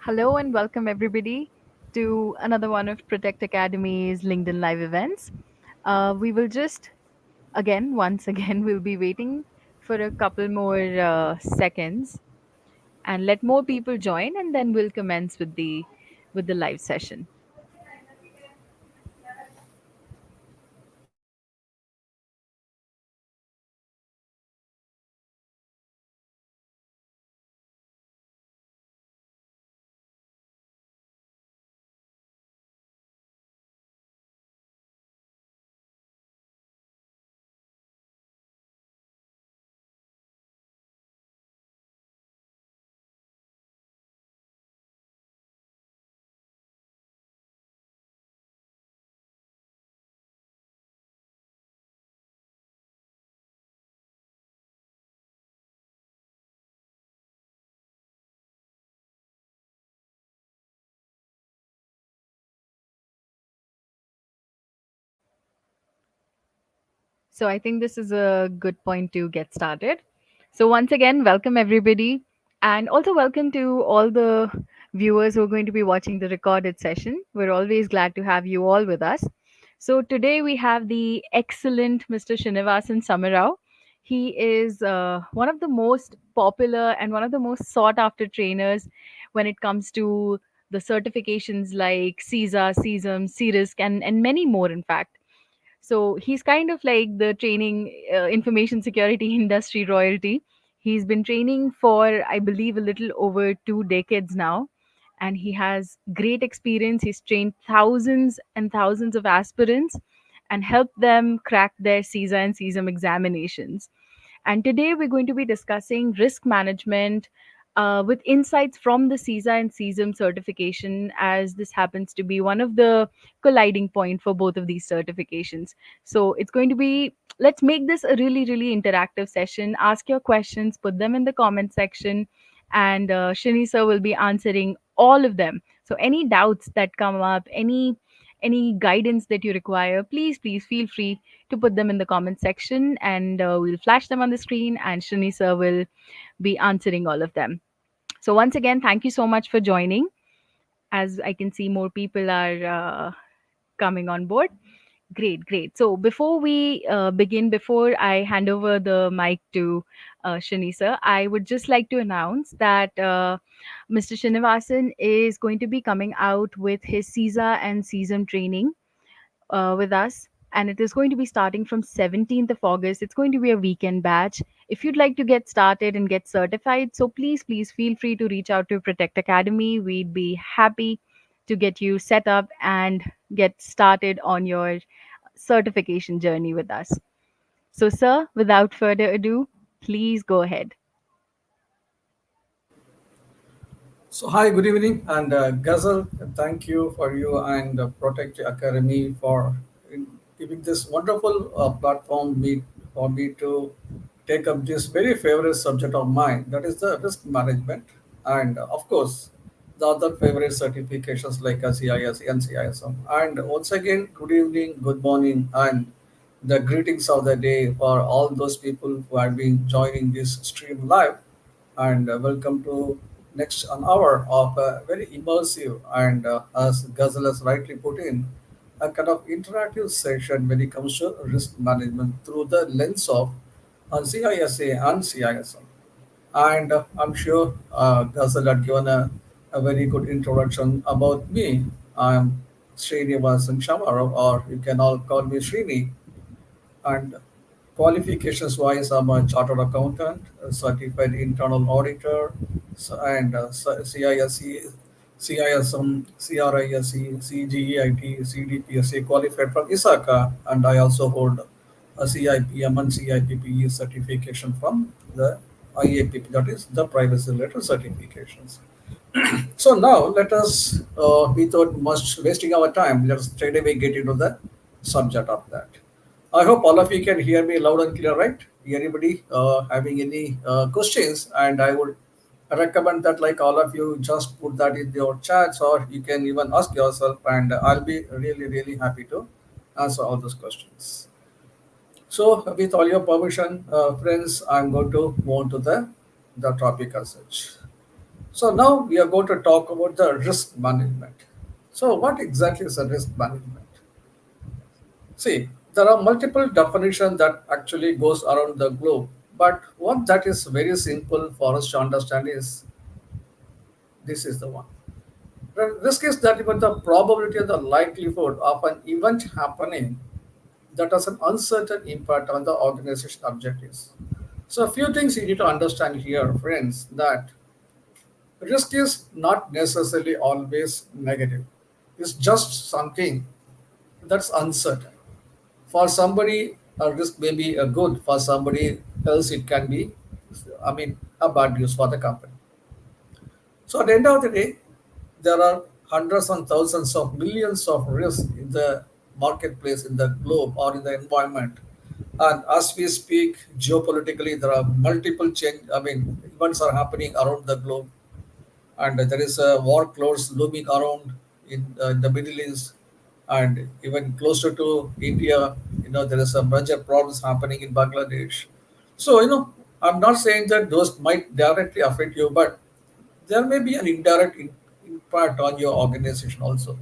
Hello and welcome everybody to another one of Protect Academy's LinkedIn Live events. We will just once again, we'll be waiting for a couple more seconds and let more people join, and then we'll commence with the live session. So I think this is a good point to get started. So once again, welcome everybody, and also welcome to all the viewers who are going to be watching the recorded session. We're always glad to have you all with us. So today we have the excellent Mr. Srinivasan Samarao. He is one of the most popular and one of the most sought after trainers when it comes to the certifications like CISA, CISM, CIRISC, and many more, in fact. So he's kind of like the training information security industry royalty. He's been training for, I believe, a little over 2 decades now. And he has great experience. He's trained thousands and thousands of aspirants and helped them crack their CISA and CISM examinations. And today we're going to be discussing risk management with insights from the CISA and CISM certification, as this happens to be one of the colliding point for both of these certifications. So it's going to be, let's make this a really, really interactive session. Ask your questions, put them in the comment section, and Shini sir will be answering all of them. So any doubts that come up, any guidance that you require, please feel free to put them in the comment section, and we'll flash them on the screen, and Shrini sir will be answering all of them. So once again, thank you so much for joining. As I can see, more people are coming on board. Great, great. So before we begin, before I hand over the mic to Shani sir, I would just like to announce that Mr. Srinivasan is going to be coming out with his CISA and CISM training with us, and it is going to be starting from 17th of August. It's going to be a weekend batch. If you'd like to get started and get certified, so please feel free to reach out to Protect Academy. We'd be happy to get you set up and get started on your certification journey with us. So, sir, without further ado, please go ahead. So, hi, good evening, and Ghazal, thank you for you and Protect Academy for giving this wonderful platform for me to take up this very favorite subject of mine, that is the risk management, and of course, the other favorite certifications like CIS and CISM. And once again, good evening, good morning, and the greetings of the day for all those people who have been joining this stream live, and welcome to next an hour of a very immersive and as Ghazal has rightly put in, a kind of interactive session when it comes to risk management through the lens of CISA and CISM. And I'm sure Ghazal had given a very good introduction about me. I'm Srinivasan Shamarao, or you can all call me Srini. And qualifications wise, I'm a chartered accountant, a certified internal auditor, and CISC, CISM, CRISE, CGEIT, CDPSA qualified from ISACA, and I also hold a CIPM and CIPPE certification from the IAPP, that is the privacy related certifications. So now let us, without much wasting our time, let us straight away get into the subject of that. I hope all of you can hear me loud and clear, right? Anybody having any questions? And I would recommend that, like all of you, just put that in your chats, or you can even ask yourself, and I'll be really, really happy to answer all those questions. So, with all your permission, friends, I'm going to move on to the topic as such. So now we are going to talk about the risk management. So what exactly is a risk management? See, there are multiple definitions that actually goes around the globe, but one that is very simple for us to understand is this is the one. Risk is that even the probability and the likelihood of an event happening that has an uncertain impact on the organization objectives. So a few things you need to understand here, friends, that risk is not necessarily always negative. It's just something that's uncertain. For somebody, a risk may be a good. For somebody else, it can be, a bad news for the company. So at the end of the day, there are hundreds and thousands of millions of risks in the marketplace, in the globe, or in the environment. And as we speak, geopolitically, there are multiple events are happening around the globe, and there is a war clouds looming around in the Middle East, and even closer to India. There is a major problems happening in Bangladesh. So I'm not saying that those might directly affect you, but there may be an indirect impact on your organization also.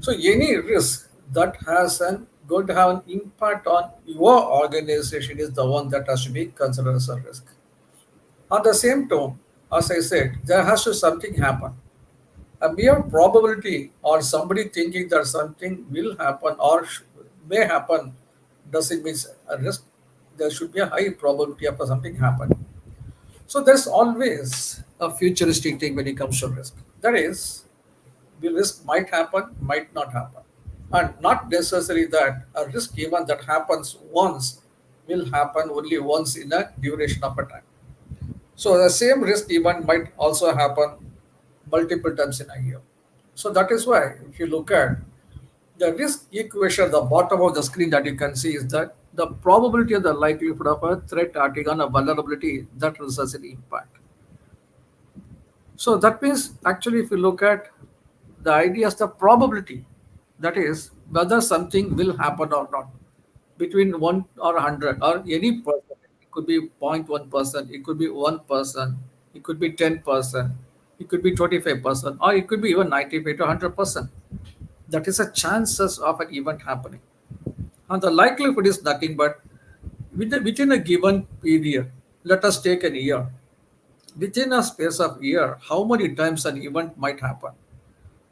So any risk that has an going to have an impact on your organization is the one that has to be considered as a risk. On the same tone, as I said, there has to something happen. A mere probability or somebody thinking that something will happen or may happen doesn't mean a risk. There should be a high probability of something happening. So there's always a futuristic thing when it comes to risk. That is, the risk might happen, might not happen. And not necessarily that a risk event that happens once will happen only once in a duration of a time. So the same risk event might also happen multiple times in a year. So that is why if you look at the risk equation, the bottom of the screen that you can see is that the probability of the likelihood of a threat acting on a vulnerability that results in impact. So that means actually if you look at the idea is the probability, that is whether something will happen or not, between 1 or 100 or any person. It could be 0.1%, it could be 1%, it could be 10%, it could be 25%, or it could be even 95 to 100%. That is a chances of an event happening. And the likelihood is nothing but within a given period. Let us take an year. Within a space of year, how many times an event might happen?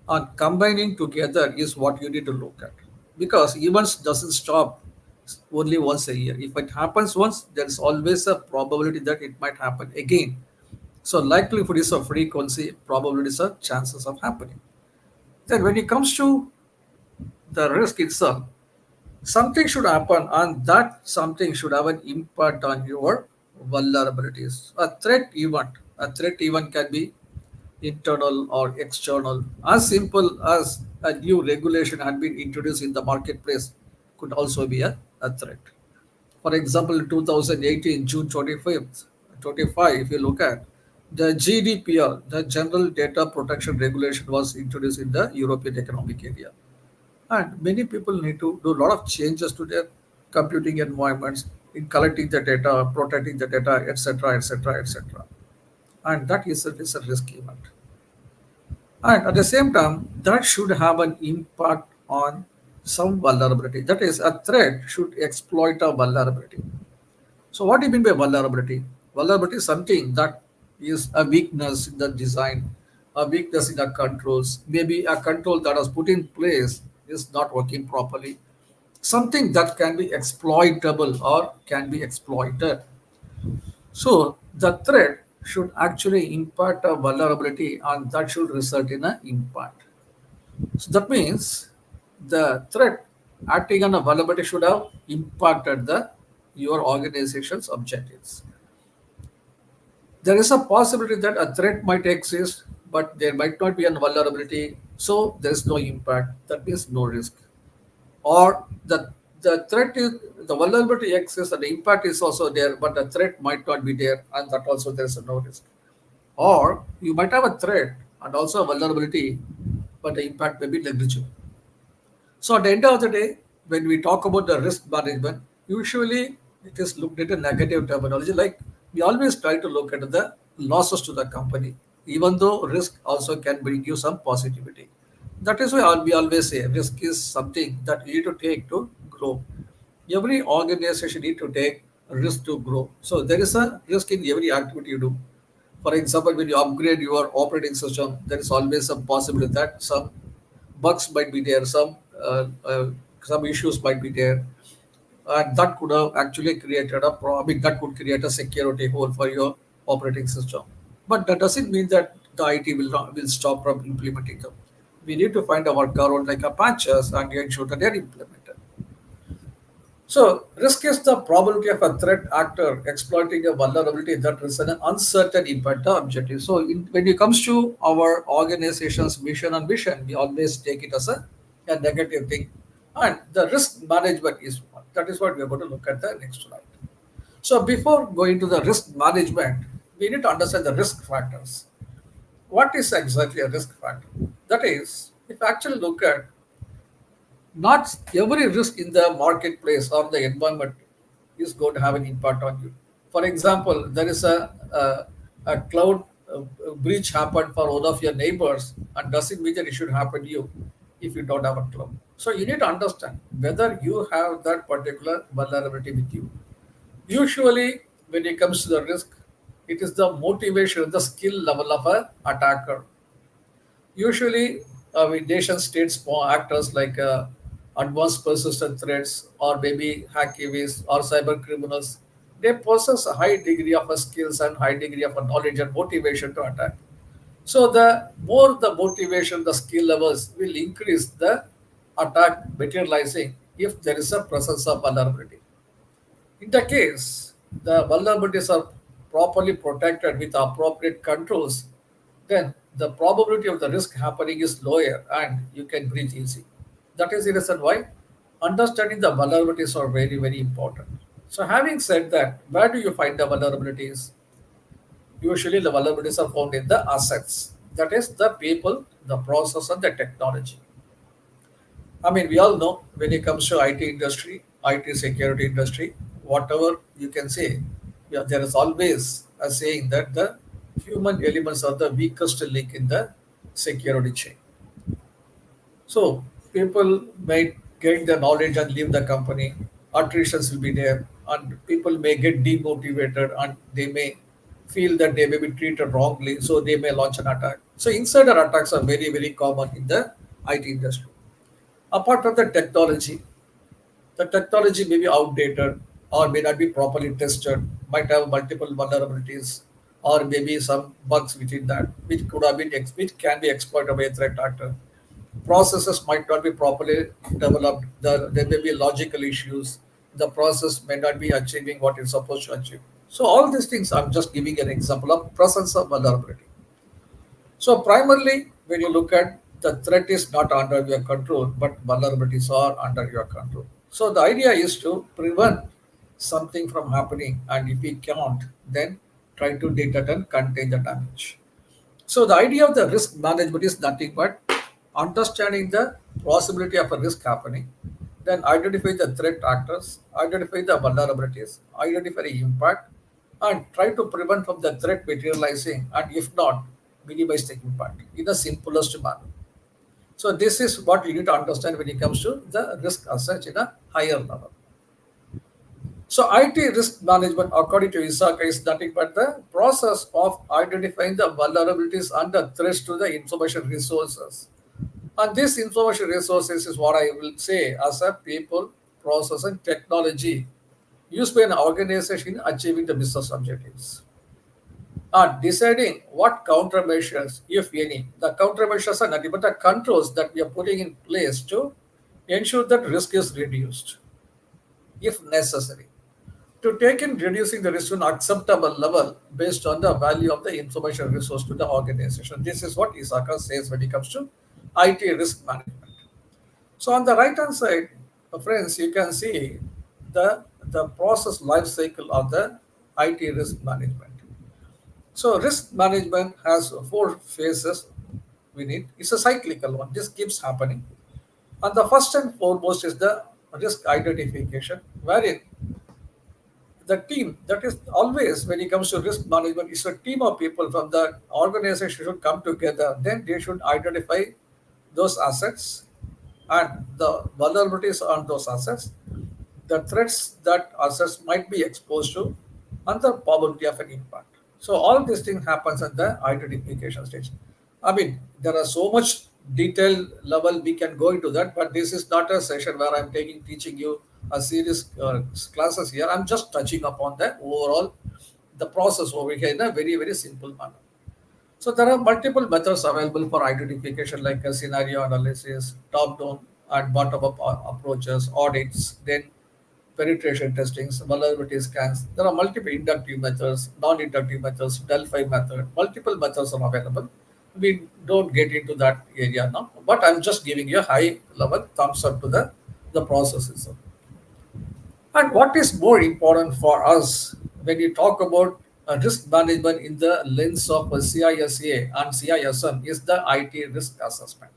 And combining together is what you need to look at, because events doesn't stop only once a year. If it happens once, there is always a probability that it might happen again. So likelihood is a frequency, probabilities are chances of happening. Then when it comes to the risk itself, something should happen and that something should have an impact on your vulnerabilities. A threat event can be internal or external. As simple as a new regulation had been introduced in the marketplace could also be a threat. For example, in 2018, June 25th, 25, if you look at the GDPR, the General Data Protection Regulation was introduced in the European Economic Area. And many people need to do a lot of changes to their computing environments in collecting the data, protecting the data, etc., etc., etc. And that is a risk event. And at the same time, that should have an impact on some vulnerability. That is, a threat should exploit a vulnerability. So, what do you mean by vulnerability? Vulnerability is something that is a weakness in the design, a weakness in the controls. Maybe a control that was put in place is not working properly. Something that can be exploitable or can be exploited. So, the threat should actually impact a vulnerability and that should result in an impact. So that means the threat acting on a vulnerability should have impacted the your organization's objectives. There is a possibility that a threat might exist, but there might not be a vulnerability, so there is no impact. That means no risk. Or the threat is the vulnerability exists and the impact is also there, but the threat might not be there, and that also there is no risk. Or you might have a threat and also a vulnerability, but the impact may be negligible. So at the end of the day, when we talk about the risk management, usually it is looked at a negative terminology. Like we always try to look at the losses to the company. even though risk also can bring you some positivity. That is why we always say risk is something that you need to take to grow. Every organization need to take risk to grow. So there is a risk in every activity you do. For example, when you upgrade your operating system, there is always a possibility that some bugs might be there, some issues might be there, and that could have actually created I mean, that could create a security hole for your operating system. But that doesn't mean that the IT will stop from implementing them. We need to find a workaround like a patches and ensure that they're implemented. So, risk is the probability of a threat actor exploiting a vulnerability that is an uncertain impact the objective. So, when it comes to our organization's mission and vision, we always take it as a negative thing. And the risk management is one. That is what we are going to look at the next slide. So, before going to the risk management, we need to understand the risk factors. What is exactly a risk factor? That is, if you actually look at not every risk in the marketplace or the environment is going to have an impact on you. For example, there is a cloud breach happened for one of your neighbors, and doesn't mean that it should happen to you if you don't have a cloud. So you need to understand whether you have that particular vulnerability with you. Usually, when it comes to the risk, it is the motivation, the skill level of a attacker. Usually, with nation states small actors like advanced persistent threats or maybe hackaways or cyber criminals, they possess a high degree of a skills and high degree of a knowledge and motivation to attack. So the more the motivation, the skill levels will increase the attack materializing if there is a presence of vulnerability. In the case the vulnerabilities are properly protected with appropriate controls, then the probability of the risk happening is lower and you can breathe easy. That is the reason why understanding the vulnerabilities are very, very important. So, having said that, where do you find the vulnerabilities? Usually, the vulnerabilities are found in the assets, that is, the people, the process, and the technology. I mean, we all know when it comes to IT industry, IT security industry, whatever you can say, yeah, there is always a saying that the human elements are the weakest link in the security chain. So people may get the knowledge and leave the company. Attritions will be there, and people may get demotivated, and they may feel that they may be treated wrongly, so they may launch an attack. So insider attacks are very, very common in the IT industry. Apart from the technology may be outdated or may not be properly tested, might have multiple vulnerabilities, or maybe some bugs within that, which could have been which can be exploited by a threat actor. Processes might not be properly developed. There may be logical issues. The process may not be achieving what it's supposed to achieve. So all these things, I'm just giving an example of presence of vulnerability. So primarily, when you look at the threat is not under your control, but vulnerabilities are under your control. So the idea is to prevent something from happening, and if we can't, then try to detect and contain the damage. So the idea of the risk management is nothing but understanding the possibility of a risk happening, then identify the threat actors, identify the vulnerabilities, identify the impact, and try to prevent from the threat materializing, and if not, minimize the impact in the simplest manner. So this is what you need to understand when it comes to the risk as such in a higher level. So IT risk management, according to ISACA, is nothing but the process of identifying the vulnerabilities and the threats to the information resources. And this information resources is what I will say as a people, process, and technology used by an organization in achieving the business objectives. And deciding what countermeasures, if any, the countermeasures are nothing but the controls that we are putting in place to ensure that risk is reduced if necessary, to take in reducing the risk to an acceptable level based on the value of the information resource to the organization. This is what ISACA says when it comes to IT risk management. So on the right hand side, friends, you can see the process life cycle of the IT risk management. So risk management has four phases we need. It's a cyclical one. This keeps happening. And the first and foremost is the risk identification, wherein The team, that is always when it comes to risk management, it's a team of people from the organization should come together. Then they should identify those assets and the vulnerabilities on those assets, the threats that assets might be exposed to, and the probability of an impact. So all these things happens at the identification stage. I mean, there are so much detail level we can go into that, but this is not a session where I'm teaching you a serious classes here. I'm just touching upon the overall the process over here in a very simple manner. So there are multiple methods available for identification, like a scenario analysis, top-down and bottom-up approaches, audits, then penetration testings, vulnerability scans. There are multiple inductive methods, non-inductive methods, Delphi method. Multiple methods are available. We don't get into that area now, but I'm just giving you a high-level thumbs up to the process itself. And what is more important for us when you talk about risk management in the lens of CISA and CISM is the IT risk assessment.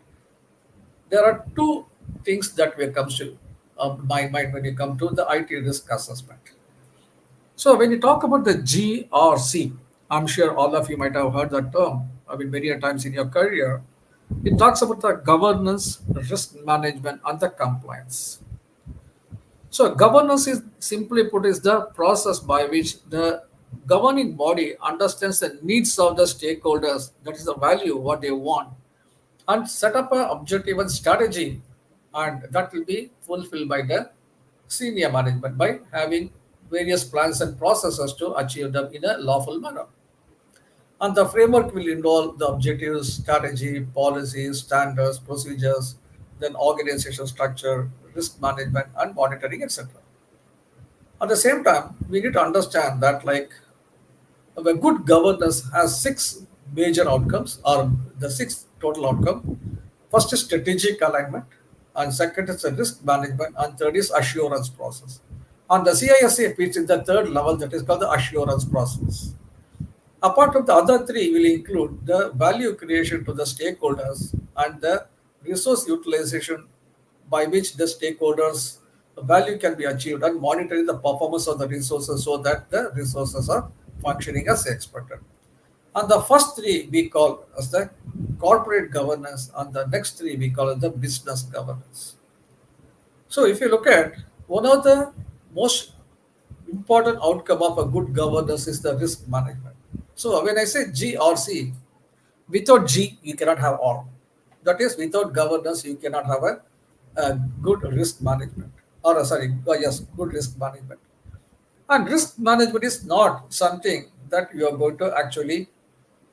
There are two things that will come to my mind when you come to the IT risk assessment. So when you talk about the GRC, I'm sure all of you might have heard that term. I mean, many a times in your career. It talks about the governance, risk management, and the compliance. So governance is simply put is the process by which the governing body understands the needs of the stakeholders, that is the value what they want, and set up an objective and strategy, and that will be fulfilled by the senior management by having various plans and processes to achieve them in a lawful manner. And the framework will involve the objectives, strategy, policies, standards, procedures, then organization structure, risk management, and monitoring, etc. At the same time, we need to understand that like a good governance has six major outcomes or the six total outcome. First is strategic alignment, and second is the risk management, and third is assurance process. And the CISA fits in the third level that is called the assurance process. Apart from the other three will include the value creation to the stakeholders and the resource utilization by which the stakeholders value can be achieved and monitoring the performance of the resources so that the resources are functioning as expected. And the first three we call as the corporate governance and the next three we call it the business governance. So if you look at one of the most important outcome of a good governance is the risk management. So when I say GRC, without G you cannot have R. That is, without governance you cannot have a good risk management. Or yes, good risk management. And risk management is not something that you are going to actually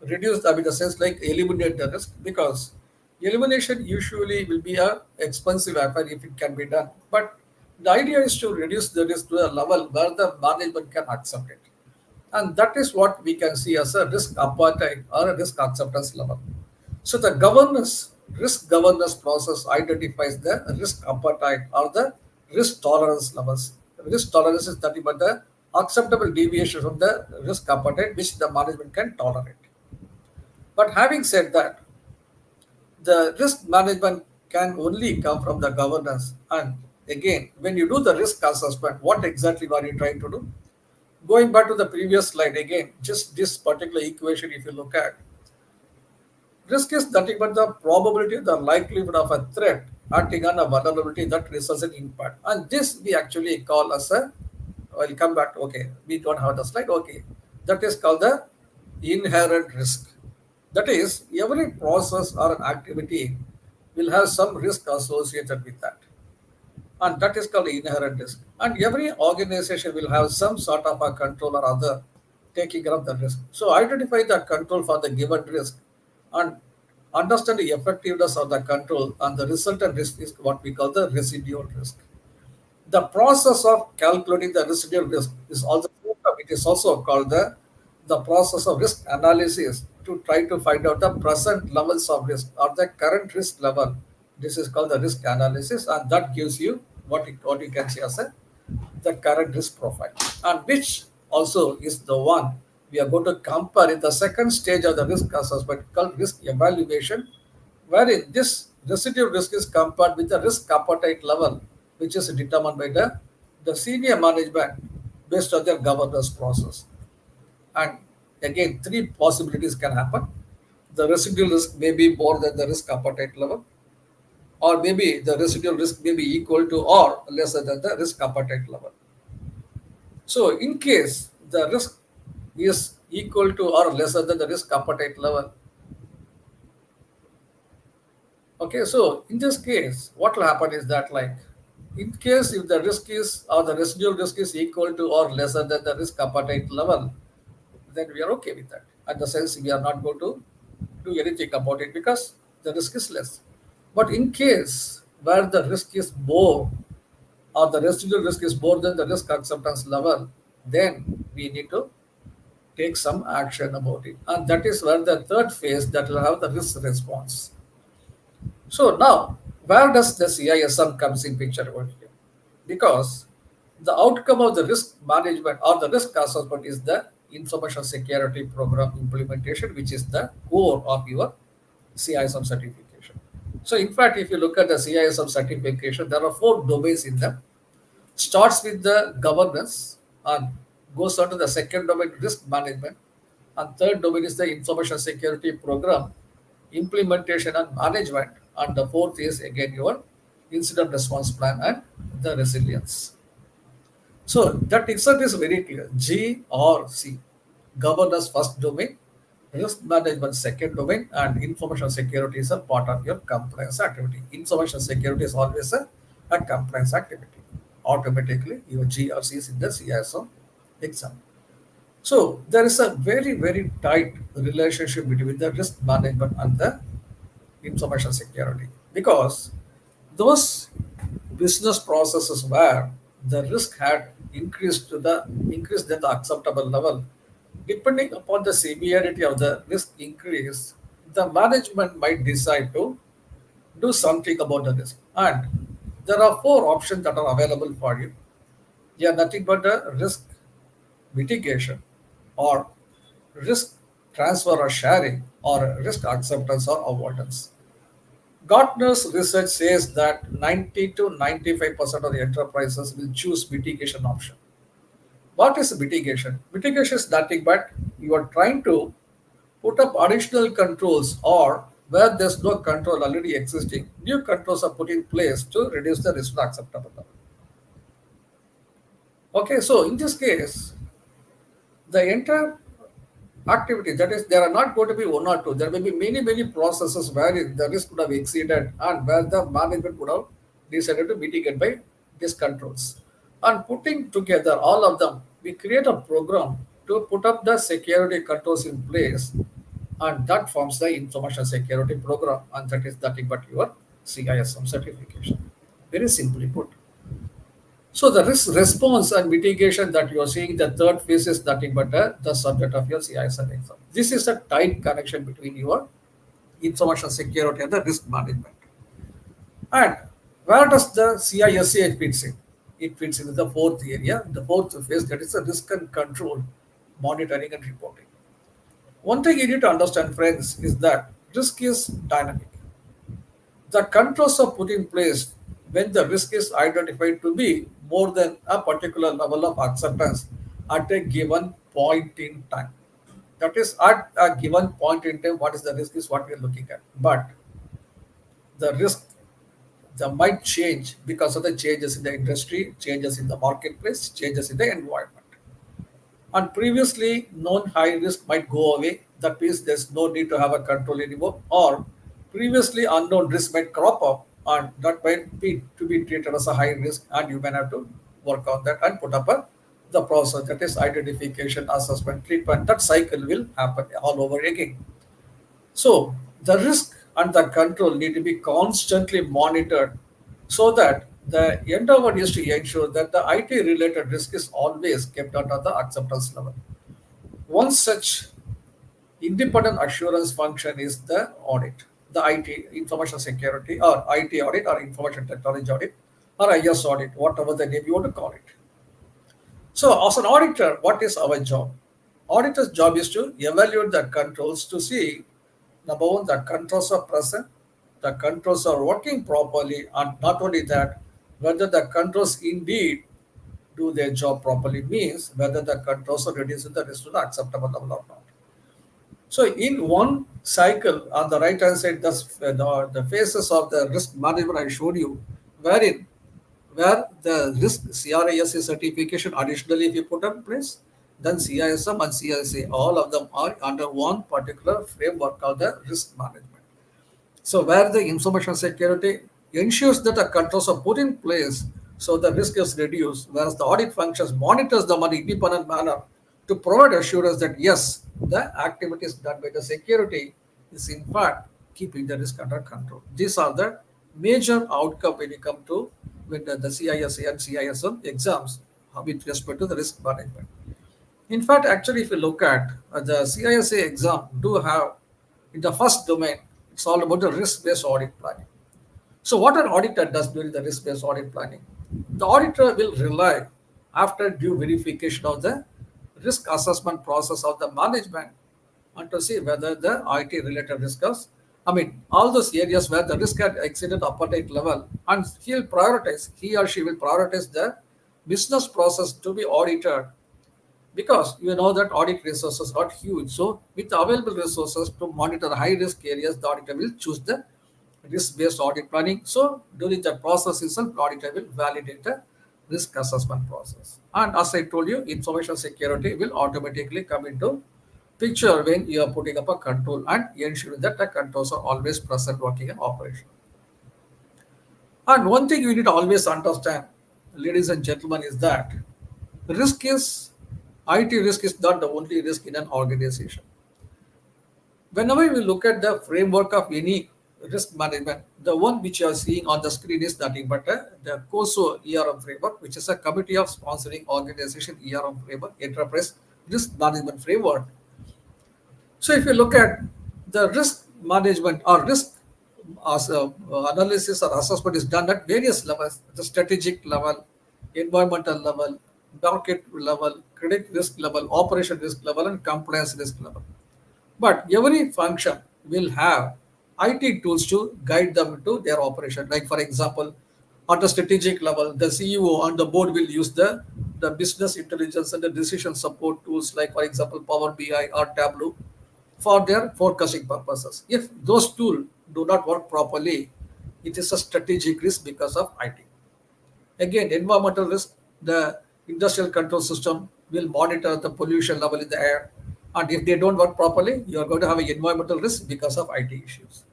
reduce, I mean, the sense like eliminate the risk, because elimination usually will be a expensive affair if it can be done. But the idea is to reduce the risk to a level where the management can accept it. And that is what we can see as a risk appetite or a risk acceptance level. So the risk governance process identifies the risk appetite or the risk tolerance levels. Risk tolerance is nothing but the acceptable deviation from the risk appetite which the management can tolerate. But having said that, the risk management can only come from the governance. And again, when you do the risk assessment, what exactly are you trying to do? Going back to the previous slide again, just this particular equation, if you look at, risk is nothing but the probability, the likelihood of a threat acting on a vulnerability that results in impact. And this we actually call as a, I'll come back. Okay, we don't have the slide. Okay, that is called the inherent risk. That is, every process or an activity will have some risk associated with that, and that is called inherent risk. And every organization will have some sort of a control or other taking care of the risk. So identify the control for the given risk and understand the effectiveness of the control, and the resultant risk is what we call the residual risk. The process of calculating the residual risk is also, it is also called the process of risk analysis to try to find out the present levels of risk or the current risk level. This is called the risk analysis, and that gives you what you can see as the current risk profile, and which also is the one we are going to compare in the second stage of the risk assessment called risk evaluation, wherein this residual risk is compared with the risk appetite level, which is determined by the senior management based on their governance process. And again, three possibilities can happen. The residual risk may be more than the risk appetite level, or maybe the residual risk may be equal to or lesser than the risk appetite level. So, in case the risk is equal to or lesser than the risk appetite level, okay, so in this case, what will happen is that, like, in case if the risk is or the residual risk is equal to or lesser than the risk appetite level, then we are okay with that. At the sense, we are not going to do anything about it because the risk is less. But in case where the risk is more or the residual risk is more than the risk acceptance level, then we need to take some action about it. And that is where the third phase that will have the risk response. So now, where does the CISM comes in picture over here? Because the outcome of the risk management or the risk assessment is the information security program implementation, which is the core of your CISM certification. So, in fact, if you look at the CISM certification, there are four domains in them. Starts with the governance and goes on to the second domain, risk management, and third domain is the information security program implementation and management, and the fourth is again your incident response plan and the resilience. So that itself is very clear. G or C. Governance first domain, risk management second domain, and information security is a part of your compliance activity. Information security is always a compliance activity. Automatically, your G or C is in the CISO exam. So there is a very, very tight relationship between the risk management and the information security because those business processes where the risk had increased than the acceptable level, depending upon the severity of the risk increase, the management might decide to do something about the risk. And there are four options that are available for you. Yeah, nothing but the risk mitigation or risk transfer or sharing or risk acceptance or avoidance. Gartner's research says that 90 to 95% of the enterprises will choose mitigation option. What is mitigation? Mitigation is nothing but you are trying to put up additional controls or where there's no control already existing, new controls are put in place to reduce the risk to acceptable level. Okay, so in this case, the entire activity. That is, there are not going to be one or two. There may be many, many processes where the risk would have exceeded and where the management would have decided to mitigate by these controls. And putting together all of them, we create a program to put up the security controls in place, and that forms the information security program, and that is nothing but your CISM certification. Very simply put. So the risk response and mitigation that you are seeing, the third phase is nothing but the subject of your CISM exam. This is a tight connection between your information security and the risk management. And where does the CISA fits in? It fits into the fourth area, the fourth phase, that is the risk and control, monitoring and reporting. One thing you need to understand, friends, is that risk is dynamic. The controls are put in place when the risk is identified to be more than a particular level of acceptance at a given point in time. That is, at a given point in time, what is the risk is what we are looking at. But the risk that might change because of the changes in the industry, changes in the marketplace, changes in the environment. And previously known high risk might go away. That means there's no need to have a control anymore. Or previously unknown risk might crop up and that might be to be treated as a high risk and you may have to work on that and put up the process that is identification, assessment, treatment. That cycle will happen all over again. So the risk and the control need to be constantly monitored so that the endeavor is to ensure that the IT related risk is always kept under the acceptance level. One such independent assurance function is the audit, the IT, information security, or IT audit, or information technology audit, or IS audit, whatever the name you want to call it. So, as an auditor, what is our job? Auditor's job is to evaluate the controls to see number one, the controls are present, the controls are working properly, and not only that, whether the controls indeed do their job properly means whether the controls are reducing the risk to the acceptable level or not. So in one cycle on the right hand side, the phases of the risk management I showed you, wherein where the risk CRISA certification additionally if you put in place, then CISM and CISA, all of them are under one particular framework called the risk management. So where the information security ensures that the controls are put in place so the risk is reduced, whereas the audit functions monitors them in an independent manner to provide assurance that yes, the activities done by the security is in fact keeping the risk under control. These are the major outcome when you come to with the CISA and CISM exams with respect to the risk management. In fact, actually, if you look at the CISA exam, do have in the first domain, it's all about the risk-based audit planning. So, what an auditor does during the risk-based audit planning, the auditor will rely after due verification of the risk assessment process of the management and to see whether the IT-related risks, I mean, all those areas where the risk had exceeded appetite level, and he or she will prioritize the business process to be audited because you know that audit resources are huge. So with the available resources to monitor high risk areas, the auditor will choose the risk based audit planning. So during the process itself, the auditor will validate the risk assessment process. And as I told you, information security will automatically come into picture when you are putting up a control and ensuring that the controls are always present working in operation. And one thing you need to always understand, ladies and gentlemen, is that risk is IT risk is not the only risk in an organization. Whenever we look at the framework of any risk management, the one which you are seeing on the screen is nothing but the COSO ERM framework, which is a Committee of Sponsoring Organization ERM framework, Enterprise Risk Management Framework. So if you look at the risk management or risk as analysis or assessment is done at various levels, the strategic level, environmental level, market level, credit risk level, operation risk level, and compliance risk level. But every function will have IT tools to guide them to their operation. Like for example, at the strategic level, the CEO and the board will use the business intelligence and the decision support tools like for example Power BI or Tableau for their forecasting purposes. If those tools do not work properly, it is a strategic risk because of IT. Again, environmental risk, the industrial control system will monitor the pollution level in the air. And if they don't work properly, you are going to have an environmental risk because of IT issues.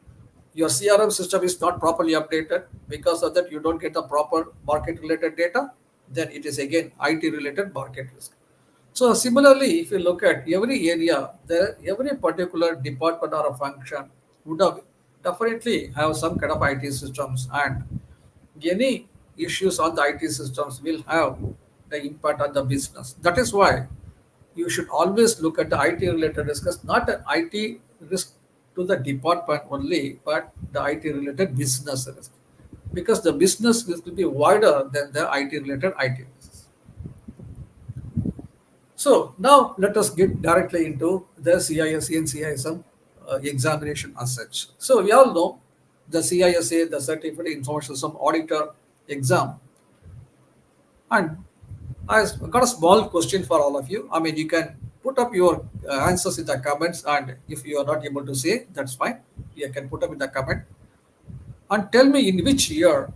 Your CRM system is not properly updated. Because of that, you don't get the proper market related data. Then it is again IT related market risk. So similarly, if you look at every area, every particular department or a function would have definitely have some kind of IT systems, and any issues on the IT systems will have the impact on the business. That is why you should always look at the IT related risk as not an IT risk to the department only, but the IT related business risk. Because the business risk will be wider than the IT related IT risks. So now let us get directly into the CISA and CISM examination as such. So we all know the CISA, the Certificate Information System Auditor exam, and I've got a small question for all of you. I mean, you can put up your answers in the comments, and if you are not able to say, that's fine. You can put up in the comment and tell me in which year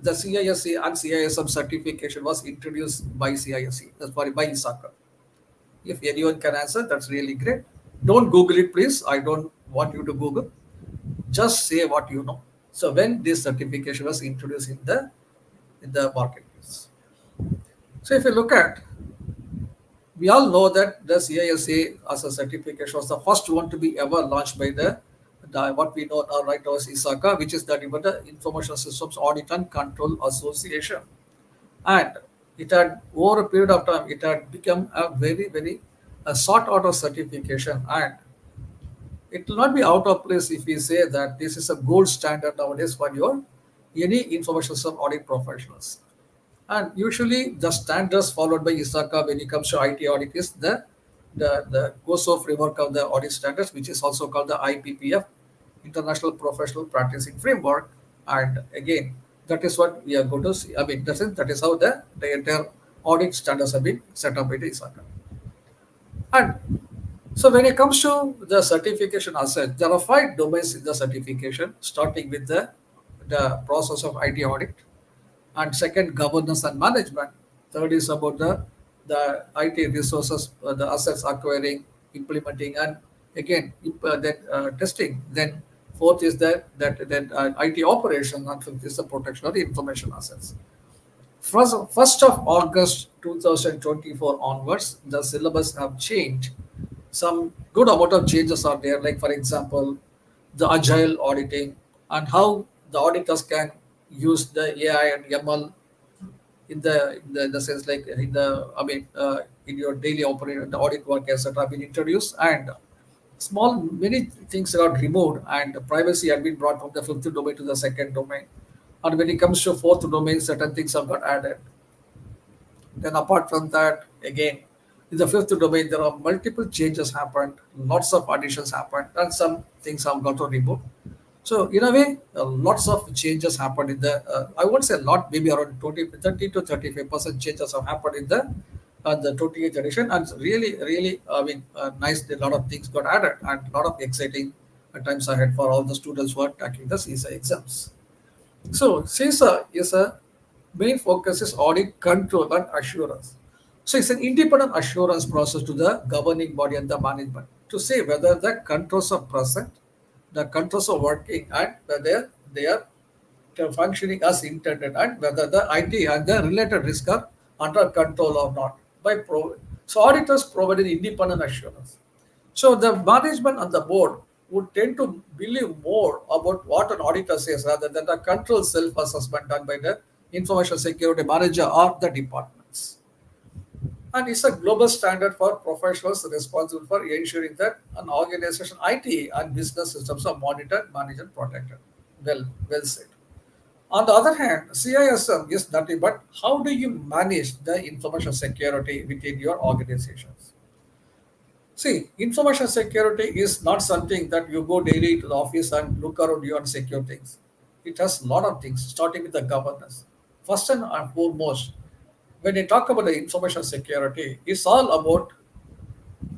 the CISA and CISM certification was introduced by CISE, that's sorry, by ISACA. If anyone can answer, that's really great. Don't Google it, please. I don't want you to Google. Just say what you know. So when this certification was introduced in the marketplace. So if you look at, we all know that the CISA as a certification was the first one to be ever launched by the what we know now right now as ISACA, which is the Information Systems Audit and Control Association. And it had over a period of time, it had become a very sought after certification, and it will not be out of place if we say that this is a gold standard nowadays for your any information system audit professionals. And usually the standards followed by ISACA when it comes to IT audit is the COSO framework of the audit standards, which is also called the IPPF, International Professional Practicing Framework. And again, that is what we are going to see. I mean, that is how the entire audit standards have been set up by the ISACA. And so when it comes to the certification assets, there are five domains in the certification, starting with the process of IT audit, and second, governance and management. Third is about the IT resources, the assets acquiring, implementing, and again then testing. Then fourth is that IT operation, and fifth is the protection of the information assets. First of August 2024 onwards, the syllabus have changed. Some good amount of changes are there, like for example, the agile auditing and how the auditors can use the AI and ML in the sense like in the in your daily operation, the audit work etc. have been introduced, and small many things got removed, and privacy had been brought from the fifth domain to the second domain. And when it comes to fourth domain, certain things have got added. Then apart from that, again, in the fifth domain, there are multiple changes happened, lots of additions happened, and some things have got to reboot. So in a way, lots of changes happened in the. I won't say a lot, maybe around 30 to 35% changes have happened in the 28th edition, and it's really, I mean, nice. A lot of things got added, and a lot of exciting times ahead for all the students who are tackling the CISA exams. So CISA is a main focus is audit control and assurance. So it's an independent assurance process to the governing body and the management to say whether the controls are present, the controls are working, and whether they are functioning as intended, and whether the IT and the related risk are under control or not. So auditors provide an independent assurance. So the management and the board would tend to believe more about what an auditor says rather than the control self-assessment done by the information security manager or the departments. And it's a global standard for professionals responsible for ensuring that an organization IT and business systems are monitored, managed, and protected. Well said. On the other hand, CISM is nothing but how do you manage the information security within your organizations? See, information security is not something that you go daily to the office and look around you and secure things. It has a lot of things, starting with the governance. First and foremost, when you talk about the information security, it's all about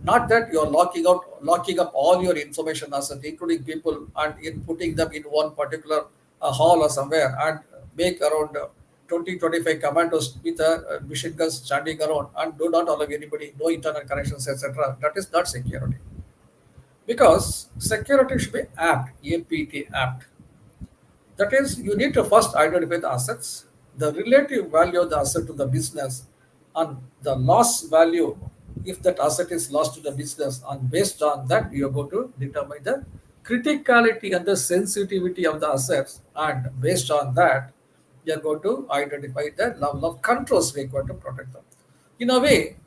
not that you're locking up all your information assets, including people, and in putting them in one particular hall or somewhere, and make around 20, 25 commandos with machine guns standing around and do not allow anybody, no internet connections, etc. That is not security. Because security should be apt, APT, apt. That is, you need to first identify the assets, the relative value of the asset to the business, and the loss value if that asset is lost to the business. And based on that, you are going to determine the criticality and the sensitivity of the assets. And based on that, you are going to identify the level of controls required to protect them. In a way,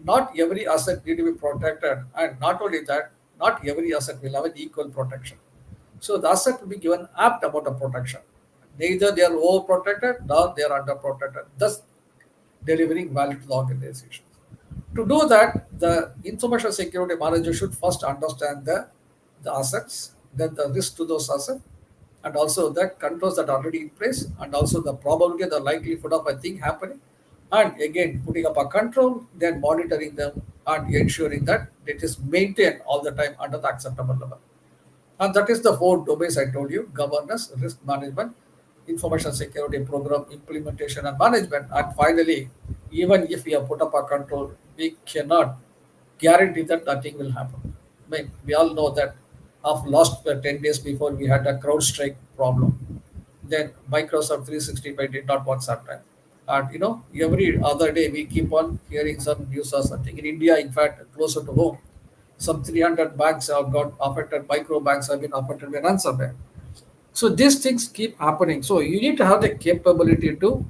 not every asset need to be protected, and not only that, not every asset will have an equal protection. So the asset will be given apt amount of protection. Neither they are overprotected nor they are underprotected, thus delivering value to the organization. To do that, the information security manager should first understand the assets, then the risk to those assets, and also the controls that are already in place, and also the probability, the likelihood of a thing happening, and again putting up a control, then monitoring them and ensuring that it is maintained all the time under the acceptable level. And that is the four domains I told you: governance, risk management, information security program implementation and management. And finally, even if we have put up a control, we cannot guarantee that nothing will happen. I mean, we all know that of last 10 days before we had a CrowdStrike problem. Then Microsoft 365 did not work sometime. And every other day we keep on hearing some news or something. In India, in fact, closer to home, some 300 banks have got affected, micro banks have been affected by ransomware. So these things keep happening. So you need to have the capability to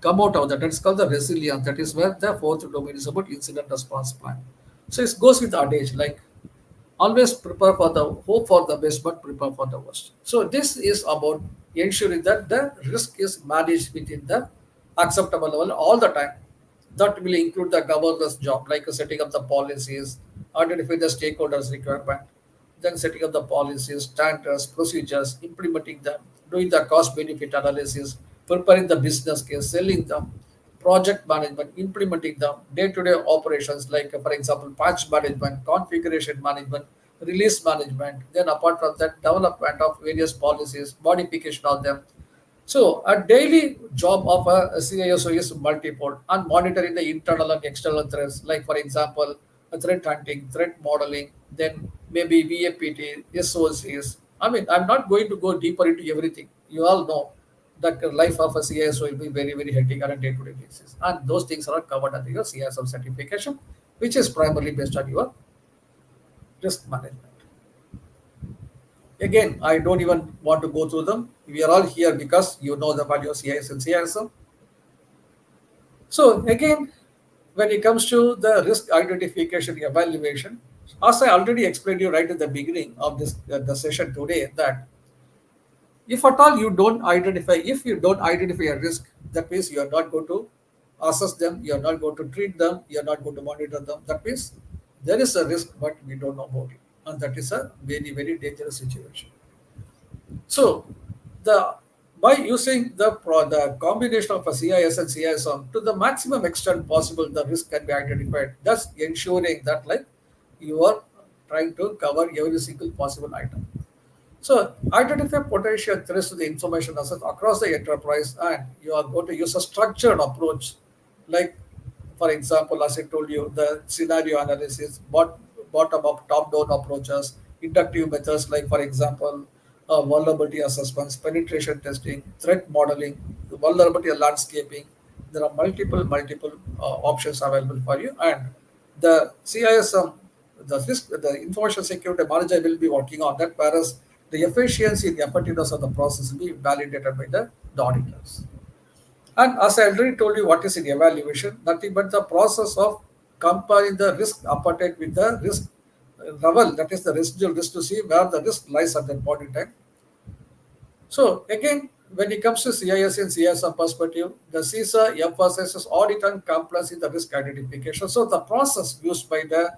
come out of that. That's called the resilience. That is where the fourth domain is about incident response plan. So it goes with the adage like always prepare for the hope for the best but prepare for the worst. So this is about ensuring that the risk is managed within the acceptable level all the time. That will include the governance job like setting up the policies, identify the stakeholders requirement, then setting up the policies, standards, procedures, implementing them, doing the cost benefit analysis, preparing the business case, selling them, project management, implementing them, day-to-day operations like, for example, patch management, configuration management, release management. Then apart from that, development of various policies, modification of them. So a daily job of a CISO is multiple and monitoring the internal and external threats, like for example, threat hunting, threat modeling, then maybe VAPT, SOCs. I mean, I'm not going to go deeper into everything. You all know that the life of a CISO will be very, very hectic on a day-to-day basis. And those things are covered under your CISO certification, which is primarily based on your risk management. Again, I don't even want to go through them. We are all here because you know the value of CIS and CISM. So again, when it comes to the risk identification evaluation, as I already explained you right at the beginning of this the session today, that if at all if you don't identify a risk, that means you are not going to assess them, you are not going to treat them, you are not going to monitor them. That means there is a risk, but we don't know about it, and that is a very, very dangerous situation. So, the by using the combination of a CIS and CISM to the maximum extent possible, the risk can be identified, thus ensuring that like you are trying to cover every single possible item. So identify potential threats to the information assets across the enterprise, and you are going to use a structured approach, like for example, as I told you, the scenario analysis, bottom up, top down approaches, inductive methods like for example, vulnerability assessments, penetration testing, threat modeling, vulnerability landscaping. There are multiple options available for you, and the CISM, the information security manager will be working on that, whereas the efficiency and the effectiveness of the process will be validated by the auditors. And as I already told you, what is in evaluation? Nothing but the process of comparing the risk appetite with the risk level, that is the residual risk, to see where the risk lies at that point in time. So again, when it comes to CIS and CISM perspective, the CISA emphasizes audit and compliance in the risk identification. So the process used by the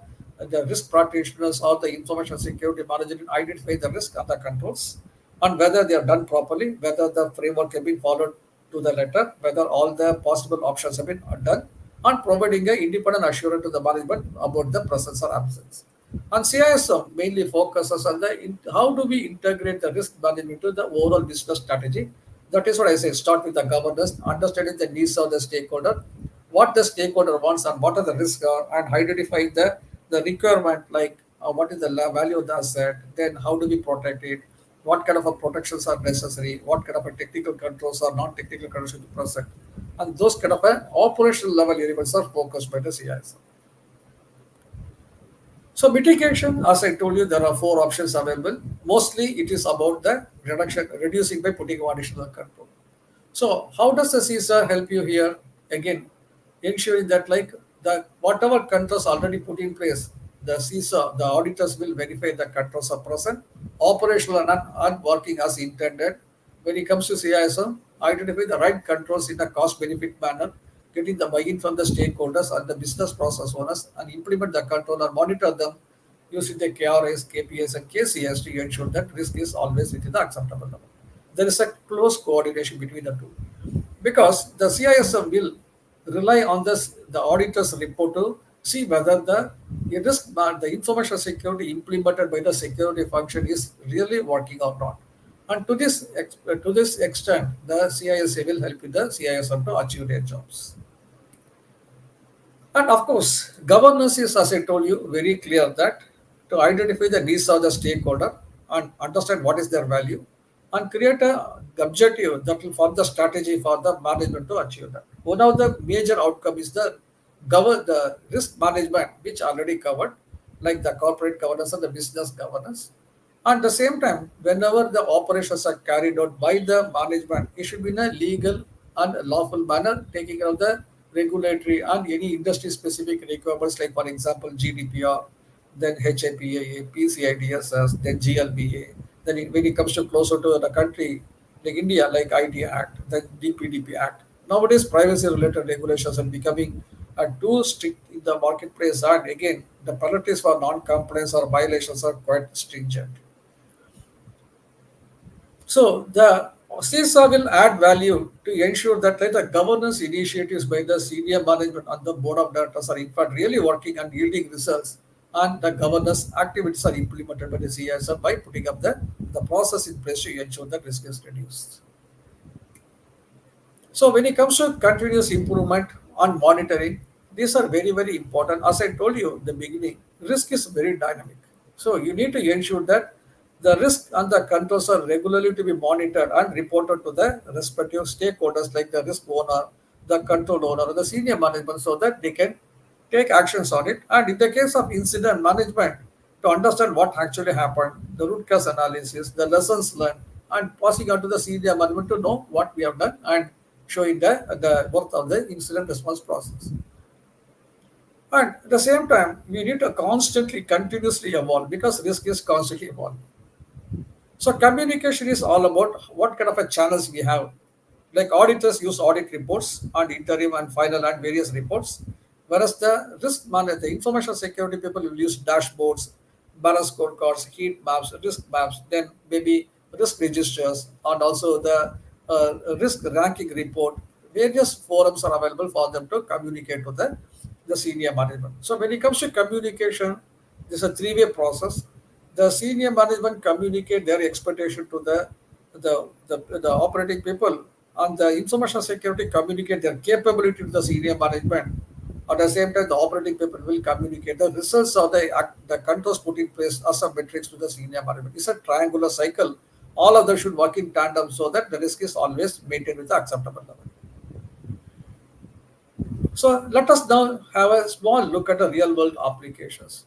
risk practitioners or the information security manager to identify the risk and the controls, and whether they are done properly, whether the framework has been followed to the letter, whether all the possible options have been done, and providing an independent assurance to the management about the presence or absence. And CISM mainly focuses on how do we integrate the risk management to the overall business strategy. That is what I say. Start with the governance, understanding the needs of the stakeholder, what the stakeholder wants, and what are the risks are, and identify the requirement like what is the value of the asset, then how do we protect it, what kind of a protections are necessary, what kind of a technical controls or non-technical controls to be present, and those kind of a operational level elements are focused by the CISM. So mitigation, as I told you, there are four options available. Mostly it is about the reducing by putting additional control. So how does the CISA help you here? Again, ensuring that like the whatever controls already put in place, the CISA, the auditors will verify the controls are present, operational and working as intended. When it comes to CISM, identify the right controls in a cost benefit manner, getting the buy-in from the stakeholders and the business process owners, and implement the control and monitor them using the KRS, KPS, and KCS to ensure that risk is always within the acceptable level. There is a close coordination between the two because the CISM will rely on the auditor's report to see whether the information security implemented by the security function is really working or not. And to this extent, the CISA will help with the CISM to achieve their jobs. And of course, governance is, as I told you, very clear that to identify the needs of the stakeholder and understand what is their value and create a objective that will form the strategy for the management to achieve that. One of the major outcome is the risk management, which already covered, like the corporate governance and the business governance. At the same time, whenever the operations are carried out by the management, it should be in a legal and lawful manner, taking care of the regulatory and any industry specific requirements, like, for example, GDPR, then HAPAA, PCIDSS, then GLBA. Then, when it comes to closer to the country, like India, like IT Act, then DPDP Act. Nowadays, privacy related regulations are becoming too strict in the marketplace, and again, the penalties for non compliance or violations are quite stringent. So the CISA will add value to ensure that the governance initiatives by the senior management and the board of directors are in fact really working and yielding results, and the governance activities are implemented by the CISA by putting up the process in place to ensure that risk is reduced. So when it comes to continuous improvement on monitoring, these are very, very important. As I told you in the beginning, risk is very dynamic. So you need to ensure that the risk and the controls are regularly to be monitored and reported to the respective stakeholders like the risk owner, the control owner, or the senior management so that they can take actions on it. And in the case of incident management, to understand what actually happened, the root cause analysis, the lessons learned, and passing on to the senior management to know what we have done and showing the worth of the incident response process. And at the same time, we need to constantly, continuously evolve because risk is constantly evolving. So communication is all about what kind of a channels we have. Like auditors use audit reports and interim and final and various reports, whereas the risk manager, the information security people will use dashboards, balance scorecards, heat maps, risk maps, then maybe risk registers, and also the risk ranking report. Various forums are available for them to communicate to the senior management. So when it comes to communication, there's a three-way process. The senior management communicate their expectation to the operating people, and the information security communicate their capability to the senior management. At the same time, the operating people will communicate the results of the controls put in place as a metrics to the senior management. It's a triangular cycle. All of them should work in tandem so that the risk is always maintained with the acceptable level. So let us now have a small look at the real world applications.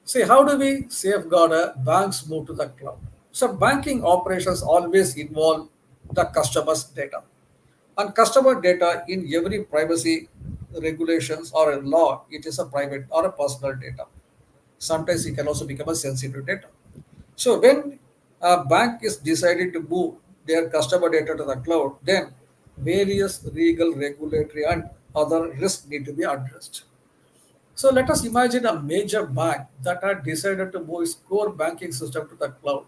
See, how do we safeguard a bank's move to the cloud? So, banking operations always involve the customer's data. And customer data in every privacy regulations or a law, it is a private or a personal data. Sometimes it can also become a sensitive data. So, when a bank is decided to move their customer data to the cloud, then various legal, regulatory, and other risks need to be addressed. So let us imagine a major bank that had decided to move its core banking system to the cloud.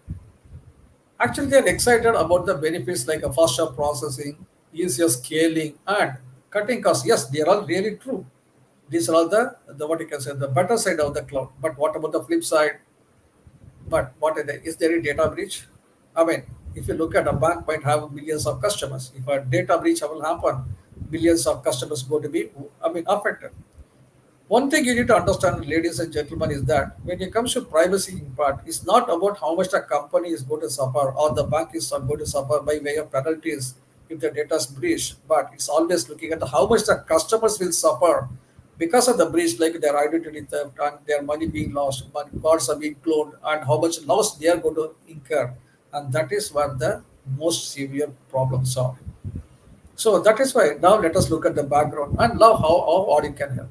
Actually, they are excited about the benefits like a faster processing, easier scaling, and cutting costs. Yes, they are all really true. These are all the what you can say the better side of the cloud. But what about the flip side? But what are they? Is there a data breach? I mean, if you look at a bank might have millions of customers. If a data breach will happen, millions of customers going to be affected. One thing you need to understand, ladies and gentlemen, is that when it comes to privacy impact, it's not about how much the company is going to suffer or the bank is going to suffer by way of penalties if the data is breached, but it's always looking at how much the customers will suffer because of the breach, like their identity theft and their money being lost, money cards are being cloned, and how much loss they are going to incur. And that is where the most severe problems are. So that is why now let us look at the background and now how audit can help.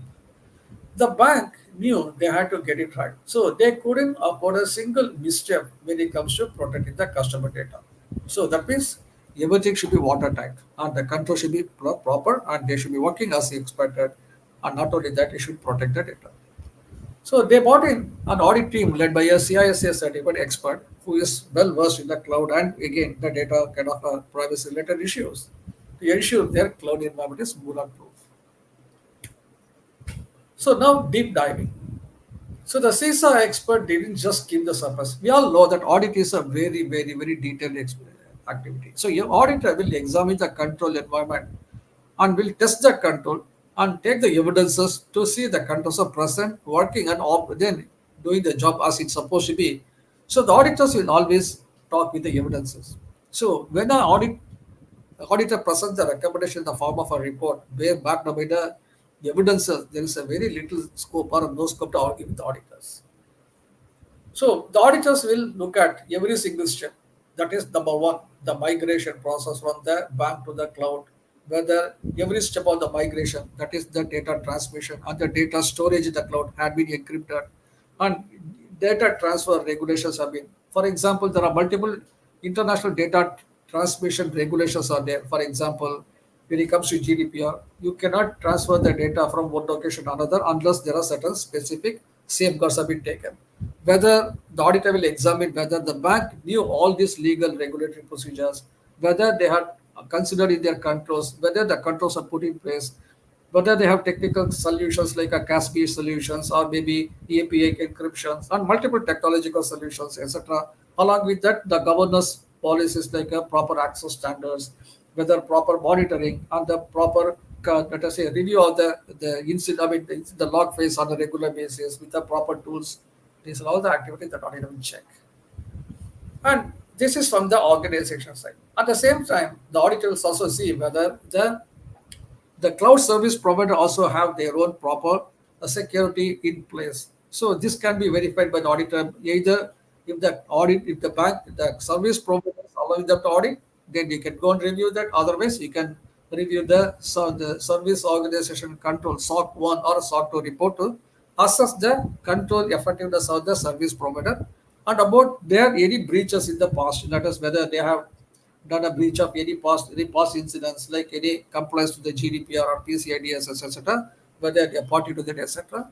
The bank knew they had to get it right. So they couldn't afford a single misstep when it comes to protecting the customer data. So that means everything should be watertight and the control should be proper and they should be working as expected. And not only that, it should protect the data. So they brought in an audit team led by a CISA certified expert who is well versed in the cloud and again the data kind of privacy related issues to ensure their cloud environment is bulletproof. So now deep diving. So the CISA expert didn't just skim the surface. We all know that audit is a very, very, very detailed activity. So your auditor will examine the control environment and will test the control and take the evidences to see the controls are present, working, and then doing the job as it's supposed to be. So the auditors will always talk with the evidences. So when an auditor presents the recommendation in the form of a report where backed by the evidences, there is a very little scope or no scope to argue with the auditors. So the auditors will look at every single step. That is number one, the migration process from the bank to the cloud. Whether every step of the migration, that is the data transmission and the data storage in the cloud, had been encrypted, and data transfer regulations have been. For example, there are multiple international data transmission regulations are there. For example, when it comes to GDPR, you cannot transfer the data from one location to another unless there are certain specific safeguards have been taken. whether the auditor will examine whether the bank knew all these legal regulatory procedures, whether they had considered in their controls, whether the controls are put in place, whether they have technical solutions like a CASP solutions or maybe API encryptions and multiple technological solutions, etc. Along with that, the governance policies like proper access standards, whether proper monitoring and the proper let us say review of the incident, I mean the log files on a regular basis with the proper tools. These are all the activities that auditor will check. And this is from the organization side. At the same time, the auditor will also see whether the cloud service provider also have their own proper security in place. So this can be verified by the auditor. Either if the bank, the service provider is allowing them to audit, then you can go and review that. Otherwise, you can review the service organization control SOC 1 or SOC 2 report to assess the control effectiveness of the service provider and about their any breaches in the past. That is whether they have done a breach of any past incidents like any compliance to the GDPR or PCI DSS, etc., whether they are party to that, etc.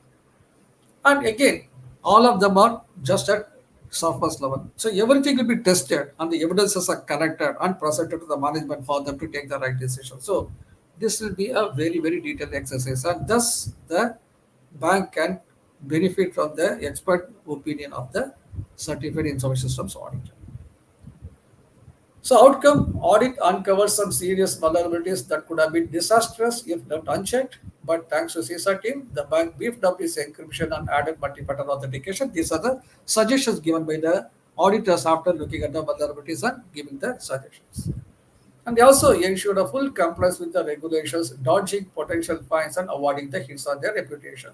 And again, all of them are just at surface level. So everything will be tested and the evidences are collected and presented to the management for them to take the right decision. So this will be a very, very detailed exercise, and thus the bank can benefit from the expert opinion of the certified information systems auditor. So outcome audit uncovers some serious vulnerabilities that could have been disastrous if left unchecked. But thanks to CISA team, the bank beefed up its encryption and added multi-factor authentication. These are the suggestions given by the auditors after looking at the vulnerabilities and giving the suggestions. And they also ensured a full compliance with the regulations, dodging potential fines and avoiding the hits on their reputation.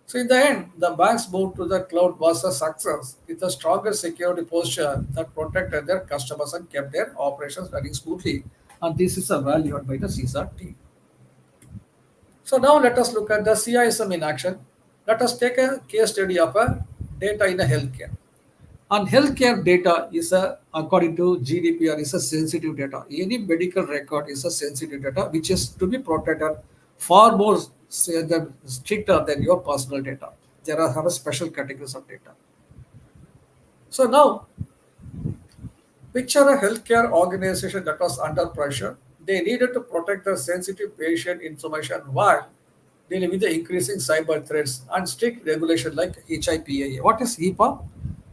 So in the end, the bank's move to the cloud was a success with a stronger security posture that protected their customers and kept their operations running smoothly. And this is a valued by the CISA team. So now let us look at the CISM in action. Let us take a case study of a data in a healthcare. And healthcare data is according to GDPR, is a sensitive data. Any medical record is a sensitive data, which is to be protected far more stricter than your personal data. There are have a special categories of data. So now picture a healthcare organization that was under pressure. They needed to protect the sensitive patient information while dealing with the increasing cyber threats and strict regulation like HIPAA. What is HIPAA?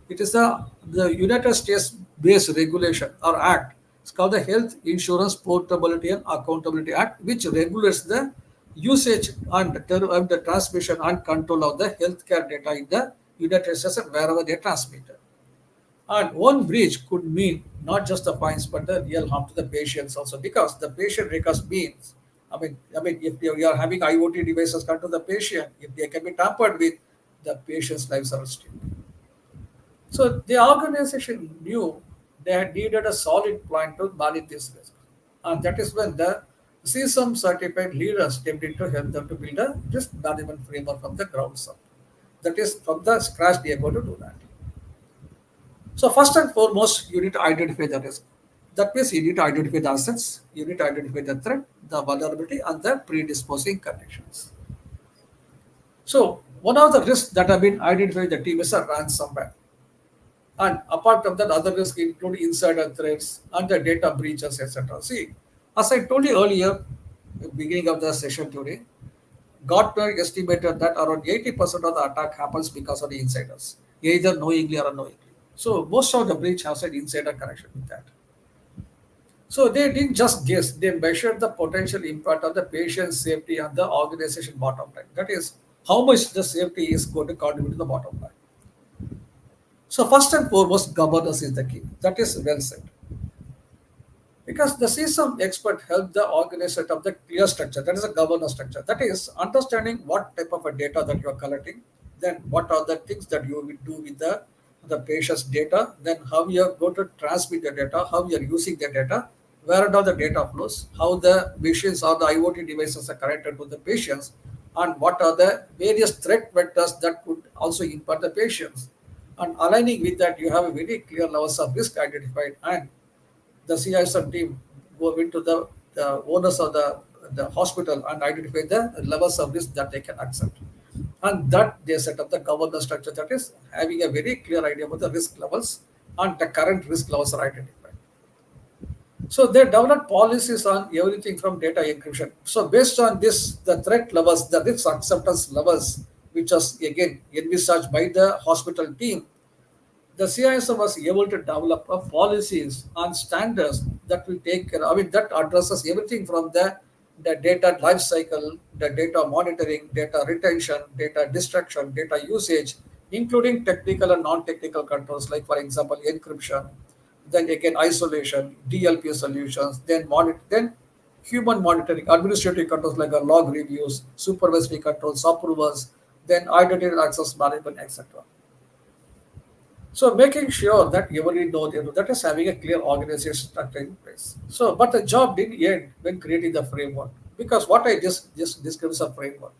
It is the United States based regulation or act. It's called the Health Insurance Portability and Accountability Act, which regulates the usage and the transmission and control of the healthcare data in the United States and wherever they are transmitted. And one breach could mean not just the fines but the real harm to the patients also, because the patient records means, I mean, if you are having IoT devices come to the patient, if they can be tampered with, the patient's lives are at stake. So the organization knew they had needed a solid plan to manage this risk. And that is when the CISM certified leaders stepped in to help them to build a risk management framework from the ground up. That is from the scratch they are going to do that. So first and foremost, you need to identify the risk. That means you need to identify the assets, you need to identify the threat, the vulnerability, and the predisposing conditions. So one of the risks that have been identified by the team is a ransomware. And apart from that, other risks include insider threats and the data breaches, etc. See, as I told you earlier, beginning of the session today, Gartner estimated that around 80% of the attack happens because of the insiders, either knowingly or unknowingly. So most of the breach has an insider connection with that. So they didn't just guess, they measured the potential impact of the patient's safety and the organization bottom line. That is, how much the safety is going to contribute to the bottom line. So first and foremost, governance is the key. That is well said. Because the system expert help the organizer set up the clear structure. That is a governance structure. That is understanding what type of a data that you are collecting, then what are the things that you will do with the patient's data, then how you are going to transmit the data, how you are using the data, where are the data flows, how the machines or the IoT devices are connected to the patients, and what are the various threat vectors that could also impact the patients. And aligning with that, you have a very clear levels of risk identified, and the CISM team go into the owners of the hospital and identify the levels of risk that they can accept. and that they set up the governance structure that is having a very clear idea about the risk levels and the current risk levels are identified. So they develop policies on everything from data encryption. So based on this, the threat levels, the risk acceptance levels, which was again envisaged by the hospital team, the CISM was able to develop a policies and standards that will take care. I mean, that addresses everything from the data life cycle, the data monitoring, data retention, data destruction, data usage, including technical and non-technical controls, like for example, encryption, then again isolation, DLP solutions, then human monitoring, administrative controls like log reviews, supervisory controls, approvals, then identity and access management, etc. So making sure that everybody knows that is having a clear organization structure in place. So, but the job didn't end when creating the framework because what I just described is a framework.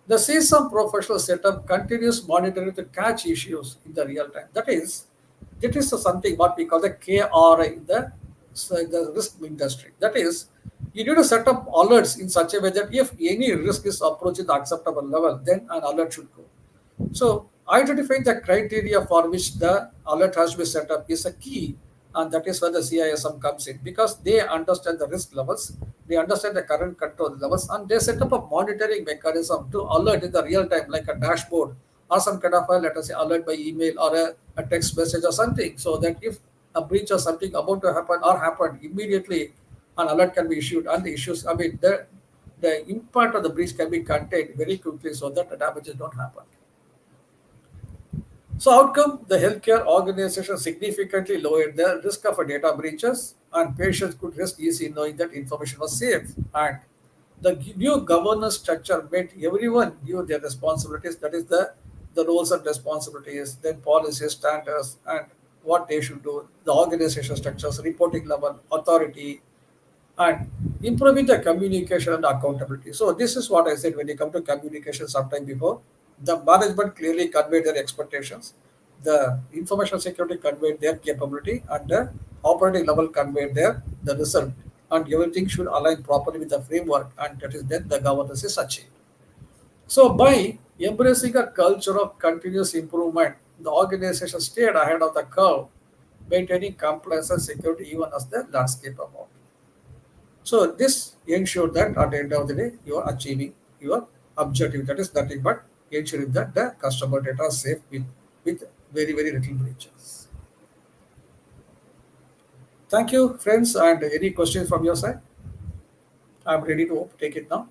The CISM professional setup continuous monitoring to catch issues in the real time. That is something what we call the KRI in the risk industry. That is, you need to set up alerts in such a way that if any risk is approaching the acceptable level, then an alert should go. So identifying the criteria for which the alert has to be set up is a key, and that is where the CISM comes in because they understand the risk levels, they understand the current control levels, and they set up a monitoring mechanism to alert in the real time, like a dashboard or some kind of a, let us say, alert by email or a text message or something, so that if a breach or something about to happen or happened immediately, an alert can be issued, and the issues, I mean, the impact of the breach can be contained very quickly so that the damages don't happen. So outcome, the healthcare organization significantly lowered the risk of a data breaches and patients could rest easy knowing that information was safe. And the new governance structure made everyone knew their responsibilities, that is the roles and responsibilities, then policies, standards, and what they should do, the organization structures, reporting level, authority, and improving the communication and accountability. So this is what I said when you come to communication sometime before. The management clearly conveyed their expectations. The information security conveyed their capability, and the operating level conveyed the result. And everything should align properly with the framework, and that is then the governance is achieved. So by embracing a culture of continuous improvement, the organization stayed ahead of the curve, maintaining compliance and security even as the landscape evolved. So this ensure that at the end of the day you are achieving your objective. That is nothing but ensuring that the customer data is safe with very very little breaches. Thank you, friends. And any questions from your side? I'm ready to take it now.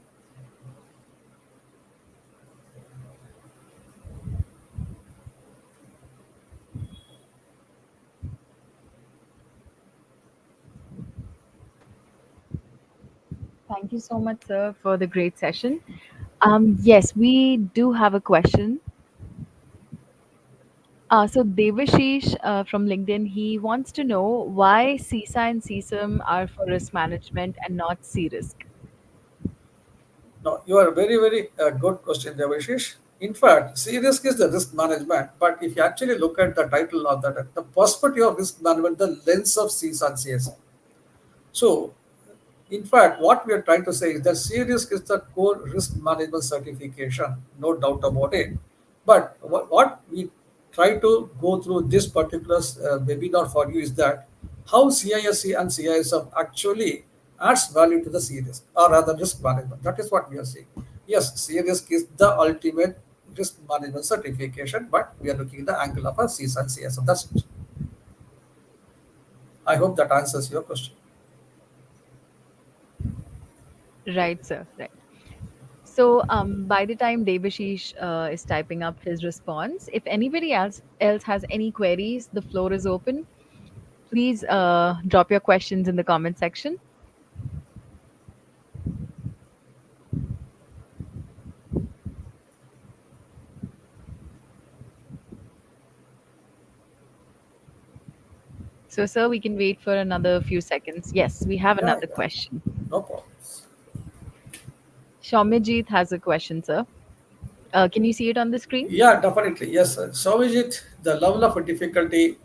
Thank you so much, sir, for the great session. Yes, we do have a question. So Devashish from LinkedIn, he wants to know why CISA and CSIM are for risk management and not C-risk. No, you are very very good question, Devashish. In fact, C risk is the risk management, but if you actually look at the title of that, the perspective of risk management, the lens of CISA and CSM. So in fact, what we are trying to say is that C-Risk is the core risk management certification, no doubt about it. But what we try to go through this particular webinar for you is that how CISC and CISF actually adds value to the C-Risk or rather risk management. That is what we are saying. Yes, C-Risk is the ultimate risk management certification, but we are looking at the angle of a CISA and CISF. That's it. I hope that answers your question. Right, sir. Right. So, by the time Devashish is typing up his response, if anybody else has any queries, the floor is open. Please drop your questions in the comment section. So, sir, we can wait for another few seconds. Yes, we have Yeah, another yeah, question. no problems. Shaumyajit has a question, sir. Can you see it on the screen? Yeah, definitely. Yes, sir. So is it the level of difficulty?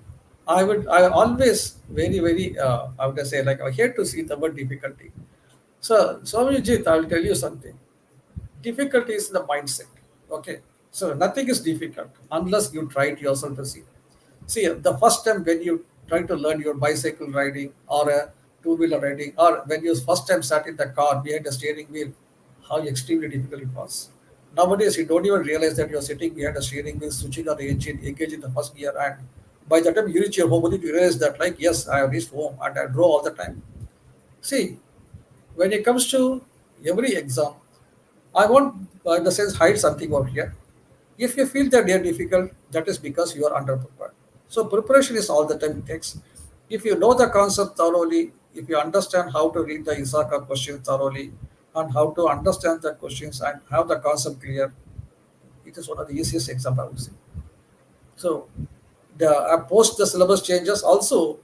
I always very, very, I would say, like, I hate to see the word difficulty. So, Swamijit, I will tell you something. Difficulty is the mindset. Okay. So nothing is difficult unless you try it yourself to see. See, the first time when you try to learn your bicycle riding or a two-wheeler riding, or when you first time sat in the car behind the steering wheel, how extremely difficult it was. Nowadays, you don't even realize that you're sitting behind a steering wheel, switching on the engine, engage in the first gear, and by the time you reach your home, only you realize that, like, yes, I have reached home and I drove all the time. See, when it comes to every exam, I won't, in the sense, hide something over here. If you feel that they are difficult, that is because you are underprepared. So preparation is all the time it takes. If you know the concept thoroughly, if you understand how to read the ISACA questions thoroughly, and how to understand the questions and have the concept clear, it is one of the easiest exam I would say. So the post the syllabus changes also.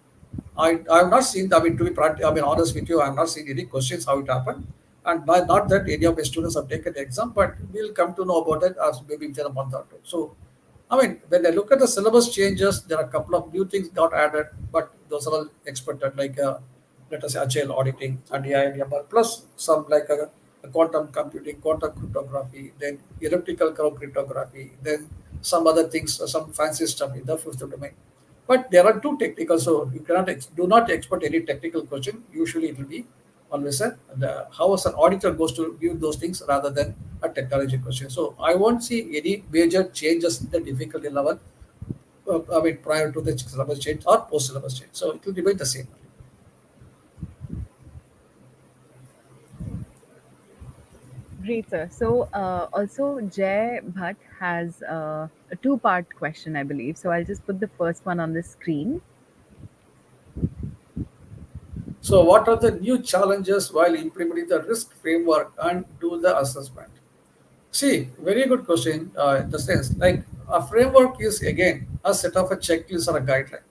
I have not seen. I mean, to be I mean, honest with you, I have not seen any questions how it happened, and not that any of my students have taken the exam, but we'll come to know about it as maybe within a month or two. So, I mean, when I look at the syllabus changes, there are a couple of new things got added, but those are all expected, like let us say agile auditing and AI and ML, plus some like a quantum computing, quantum cryptography, then elliptical curve cryptography, then some other things, some fancy stuff in the fifth domain. But there are too technical, so you cannot do not expect any technical question. Usually, it will be always how as an auditor goes to view those things rather than a technology question. So I won't see any major changes in the difficulty level. I mean, prior to the syllabus change or post syllabus change. So it will remain the same. Great, sir. So, also, Jay Bhatt has a two-part question, I believe. So, I'll just put the first one on the screen. So, what are the new challenges while implementing the risk framework and do the assessment? See, very good question. In the sense, like a framework is again a set of a checklist or a guideline,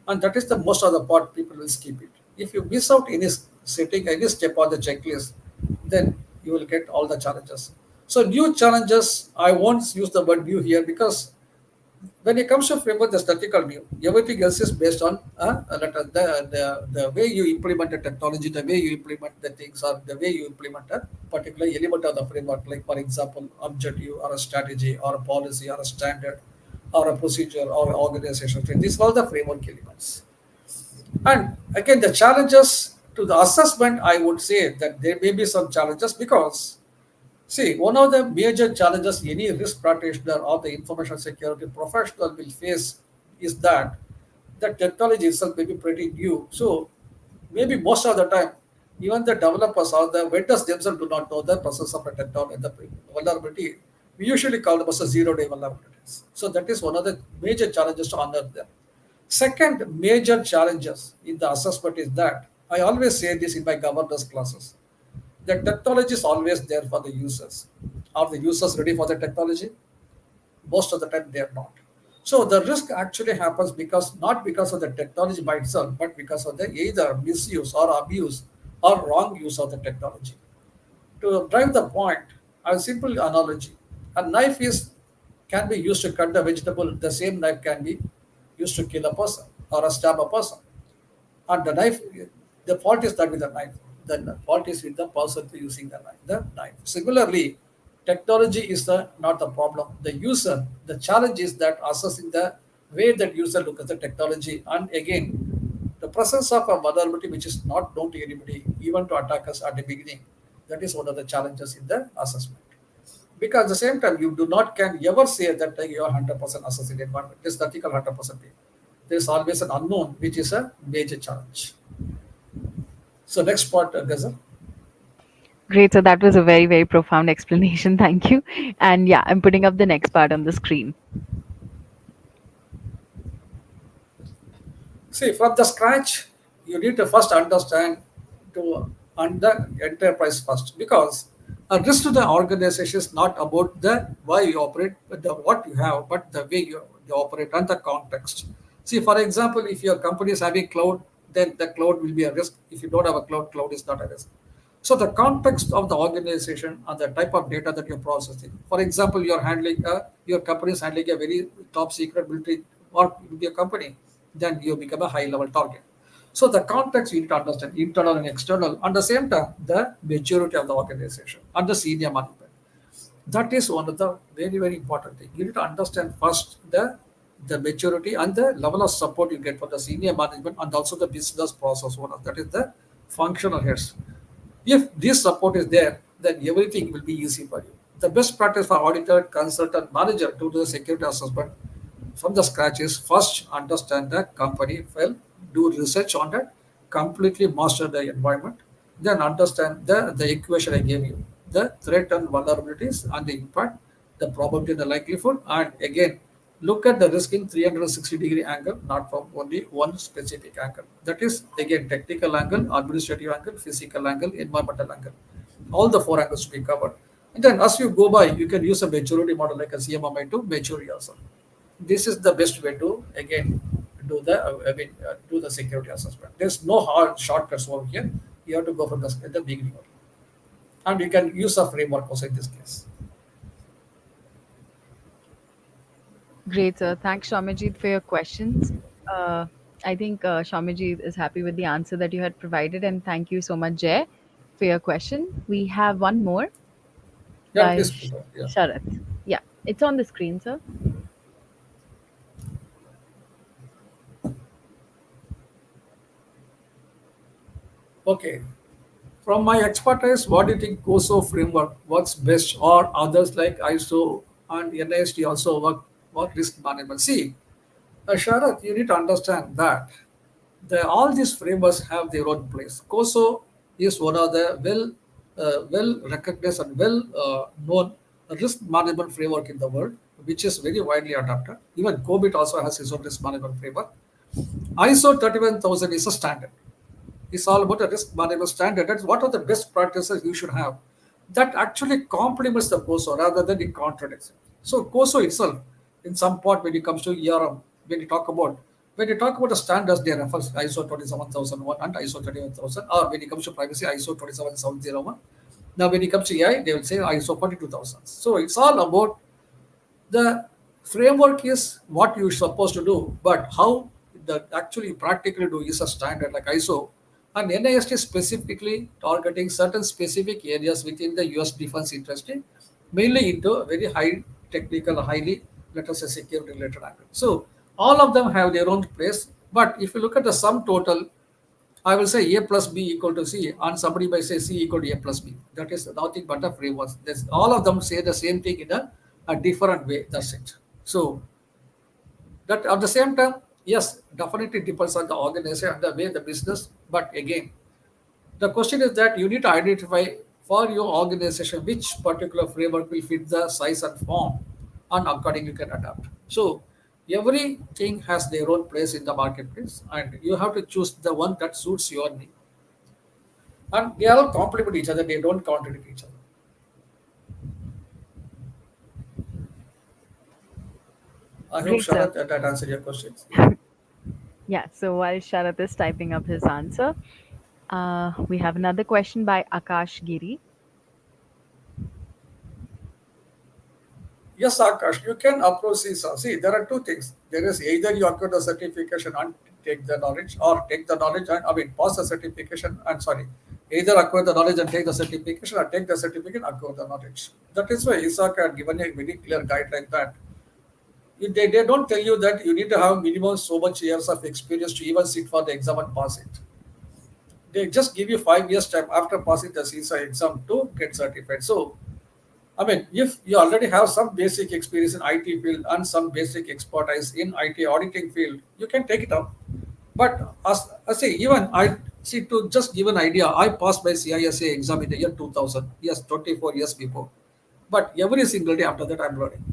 and that is the most of the part people will skip it. If you miss out any setting any step on the checklist, then you will get all the challenges. So new challenges, I won't use the word new here because when it comes to framework, there's nothing new. Everything else is based on the way you implement the technology, the way you implement the things, or the way you implement a particular element of the framework. Like for example, objective or a strategy or a policy or a standard or a procedure or organization. These are all the framework elements. And again, the challenges to the assessment, I would say that there may be some challenges because see, one of the major challenges any risk practitioner or the information security professional will face is that the technology itself may be pretty new. So, maybe most of the time, even the developers or the vendors themselves do not know the process of a technology, the vulnerability. We usually call them as a zero-day vulnerabilities. So, that is one of the major challenges to unearth them. Second major challenges in the assessment is that I always say this in my governance classes. The technology is always there for the users. Are the users ready for the technology? Most of the time they are not. So the risk actually happens because not because of the technology by itself, but because of the either misuse or abuse or wrong use of the technology. To drive the point, a simple analogy. A knife is can be used to cut the vegetable. The same knife can be used to kill a person or stab a person. And the knife, the fault is not with the knife. The fault is with the person using the knife. Similarly, technology is not the problem. The user, the challenge is that assessing the way that user look at the technology, and again, the presence of a vulnerability which is not known to anybody, even to attackers at the beginning. That is one of the challenges in the assessment. Because at the same time, you do not can ever say that you are 100% assessing environment. There's nothing called 100%. There's always an unknown, which is a major challenge. So next part, Gazal. Great. So, that was a very, very profound explanation. Thank you. And yeah, I'm putting up the next part on the screen. See, from the scratch, you need to first understand to under enterprise first because a risk to the organization is not about the why you operate, but the what you have, but the way you operate and the context. See, for example, if your company is having cloud, then the cloud will be a risk. If you don't have a cloud, cloud is not a risk. So the context of the organization and the type of data that you're processing. For example, your company is handling a very top secret military or with your company, then you become a high level target. So the context you need to understand, internal and external, and the same time the maturity of the organization and the senior management. That is one of the very, very important thing. You need to understand first the maturity and the level of support you get from the senior management and also the business process owner. That is the functional heads. If this support is there, then everything will be easy for you. The best practice for auditor, consultant, manager to do the security assessment from the scratch is first understand the company well, do research on that, completely master the environment, then understand the equation I gave you, the threat and vulnerabilities and the impact, the probability and the likelihood, and again look at the risk in 360-degree angle, not from only one specific angle. That is again technical angle, administrative angle, physical angle, environmental angle. All the four angles to be covered. And then as you go by, you can use a maturity model like a CMMI to mature yourself. This is the best way to again do the security assessment. There's no hard shortcuts over here. You have to go from the beginning only. And you can use a framework also in this case. Great, sir. Thanks, Shamajit, for your questions. Uh, I think Shamajit is happy with the answer that you had provided, and thank you so much, Jay, for your question. We have one more Yeah, by please put on. Yeah. Sharath. Yeah, it's on the screen, sir. Okay. From my expertise, what do you think COSO framework works best or others like ISO and NIST also work risk management? See, Sharath, you need to understand that all these frameworks have their own place. COSO is one of the well recognized and well known risk management framework in the world, which is very widely adopted. Even COBIT also has its own risk management framework. ISO 31000 is a standard. It's all about a risk management standard. That's what are the best practices you should have. That actually complements the COSO rather than it contradicts it. So COSO itself, in some part when it comes to ERM, when you talk about the standards, they refer ISO 27001 and ISO 31000, or when it comes to privacy, ISO 27701. Now when it comes to AI, they will say ISO 42000. So it's all about the framework is what you're supposed to do, but how the actually practically do is a standard like ISO. And NIST is specifically targeting certain specific areas within the US defense industry, mainly into a very high technical, highly, let us say, security related angle. So all of them have their own place. But if you look at the sum total, I will say A plus B equal to C, and somebody may say C equal to A plus B. That is nothing but a framework. All of them say the same thing in a different way. That's it. So that at the same time, yes, definitely depends on the organization and the way the business. But again, the question is that you need to identify for your organization which particular framework will fit the size and form, and accordingly you can adapt. So everything has their own place in the marketplace, and you have to choose the one that suits your need. And they all complement each other, they don't contradict each other. I hope Great, sir. Sharath that answered your questions. Yeah. Yeah, so while Sharath is typing up his answer, we have another question by Akash Giri. Yes, Akash, you can approach CISA. See, there are two things. There is either you acquire the certification and take the knowledge, or take the knowledge and pass the certification and sorry, either acquire the knowledge and take the certification, or take the certificate and acquire the knowledge. That is why ISAC had given a very clear guideline that they don't tell you that you need to have minimum so much years of experience to even sit for the exam and pass it. They just give you 5 years time after passing the CISA exam to get certified. So if you already have some basic experience in IT field and some basic expertise in IT auditing field, you can take it up. But as I say, even I see to just give an idea, I passed my CISA exam in the year 2000. Yes, 24 years before. But every single day after that, I'm learning.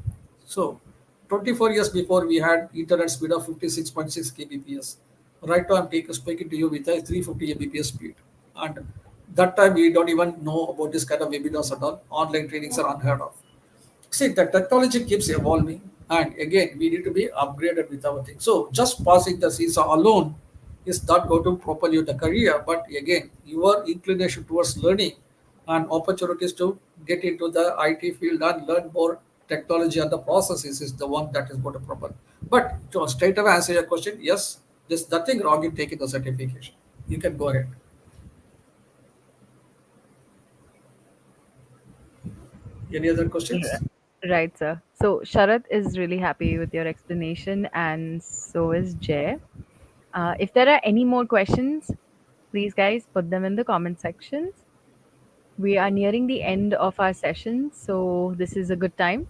So, 24 years before, we had internet speed of 56.6 kbps. Right now, speaking to you with a 350 mbps speed. And that time, we don't even know about this kind of webinars at all. Online trainings are unheard of. See, the technology keeps evolving, and again, we need to be upgraded with our things. So, just passing the CISA alone is not going to propel you the career, but again, your inclination towards learning and opportunities to get into the IT field and learn more technology and the processes is the one that is going to propel. But to straight away answer your question, yes, there's nothing wrong in taking the certification. You can go ahead. Any other R- questions? Right, sir. So Sharat is really happy with your explanation, and so is Jay. If there are any more questions, please, guys, put them in the comment sections. We are nearing the end of our session, so this is a good time.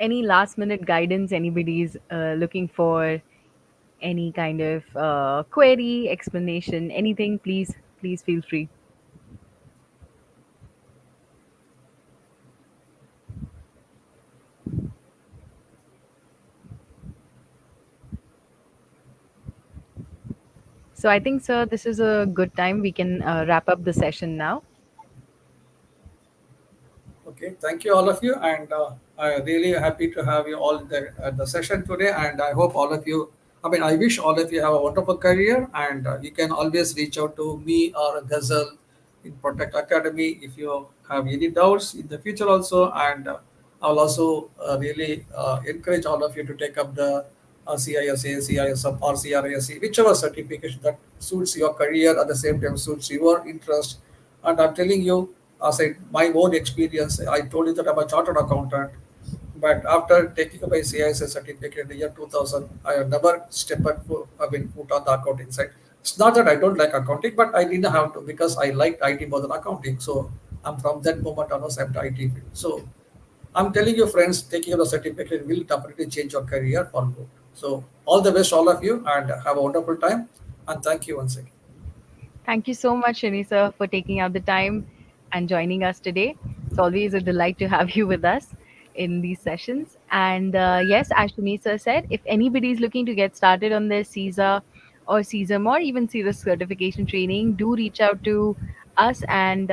Any last minute guidance anybody's looking for, any kind of query, explanation, anything, please feel free. So I think, sir, this is a good time. We can wrap up the session now. Okay, thank you all of you, and I'm really happy to have you all at the session today. And I hope all of you, I mean, I wish all of you have a wonderful career, and you can always reach out to me or Ghazal in Protect Academy if you have any doubts in the future also. And I'll also really encourage all of you to take up the CISA, CISM, or CRASE, whichever certification that suits your career at the same time suits your interest. And I'm telling you, as my own experience, I told you that I'm a chartered accountant. But after taking up my CISA certificate in the year 2000, I have never stepped foot, I mean, foot on the accounting side. It's not that I don't like accounting, but I didn't have to because I liked IT more than accounting. So I'm from that moment onwards, I'm to IT field. So I'm telling you, friends, taking up the certificate will definitely change your career for good. So all the best, all of you, and have a wonderful time. And thank you once again. Thank you so much, Shani sir, for taking out the time and joining us today. It's always a delight to have you with us in these sessions. And yes, as Shani sir said, if anybody is looking to get started on their CISA or CISM or even CISA certification training, do reach out to us and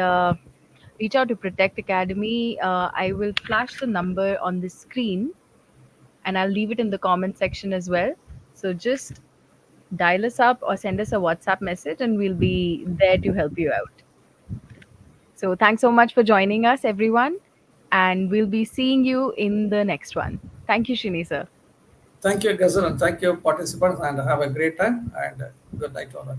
reach out to Protect Academy. I will flash the number on the screen and I'll leave it in the comment section as well. So just dial us up or send us a WhatsApp message and we'll be there to help you out. So thanks so much for joining us, everyone. And we'll be seeing you in the next one. Thank you, Shini sir. Thank you, Gazan, and thank you, participants, and have a great time and good night, all.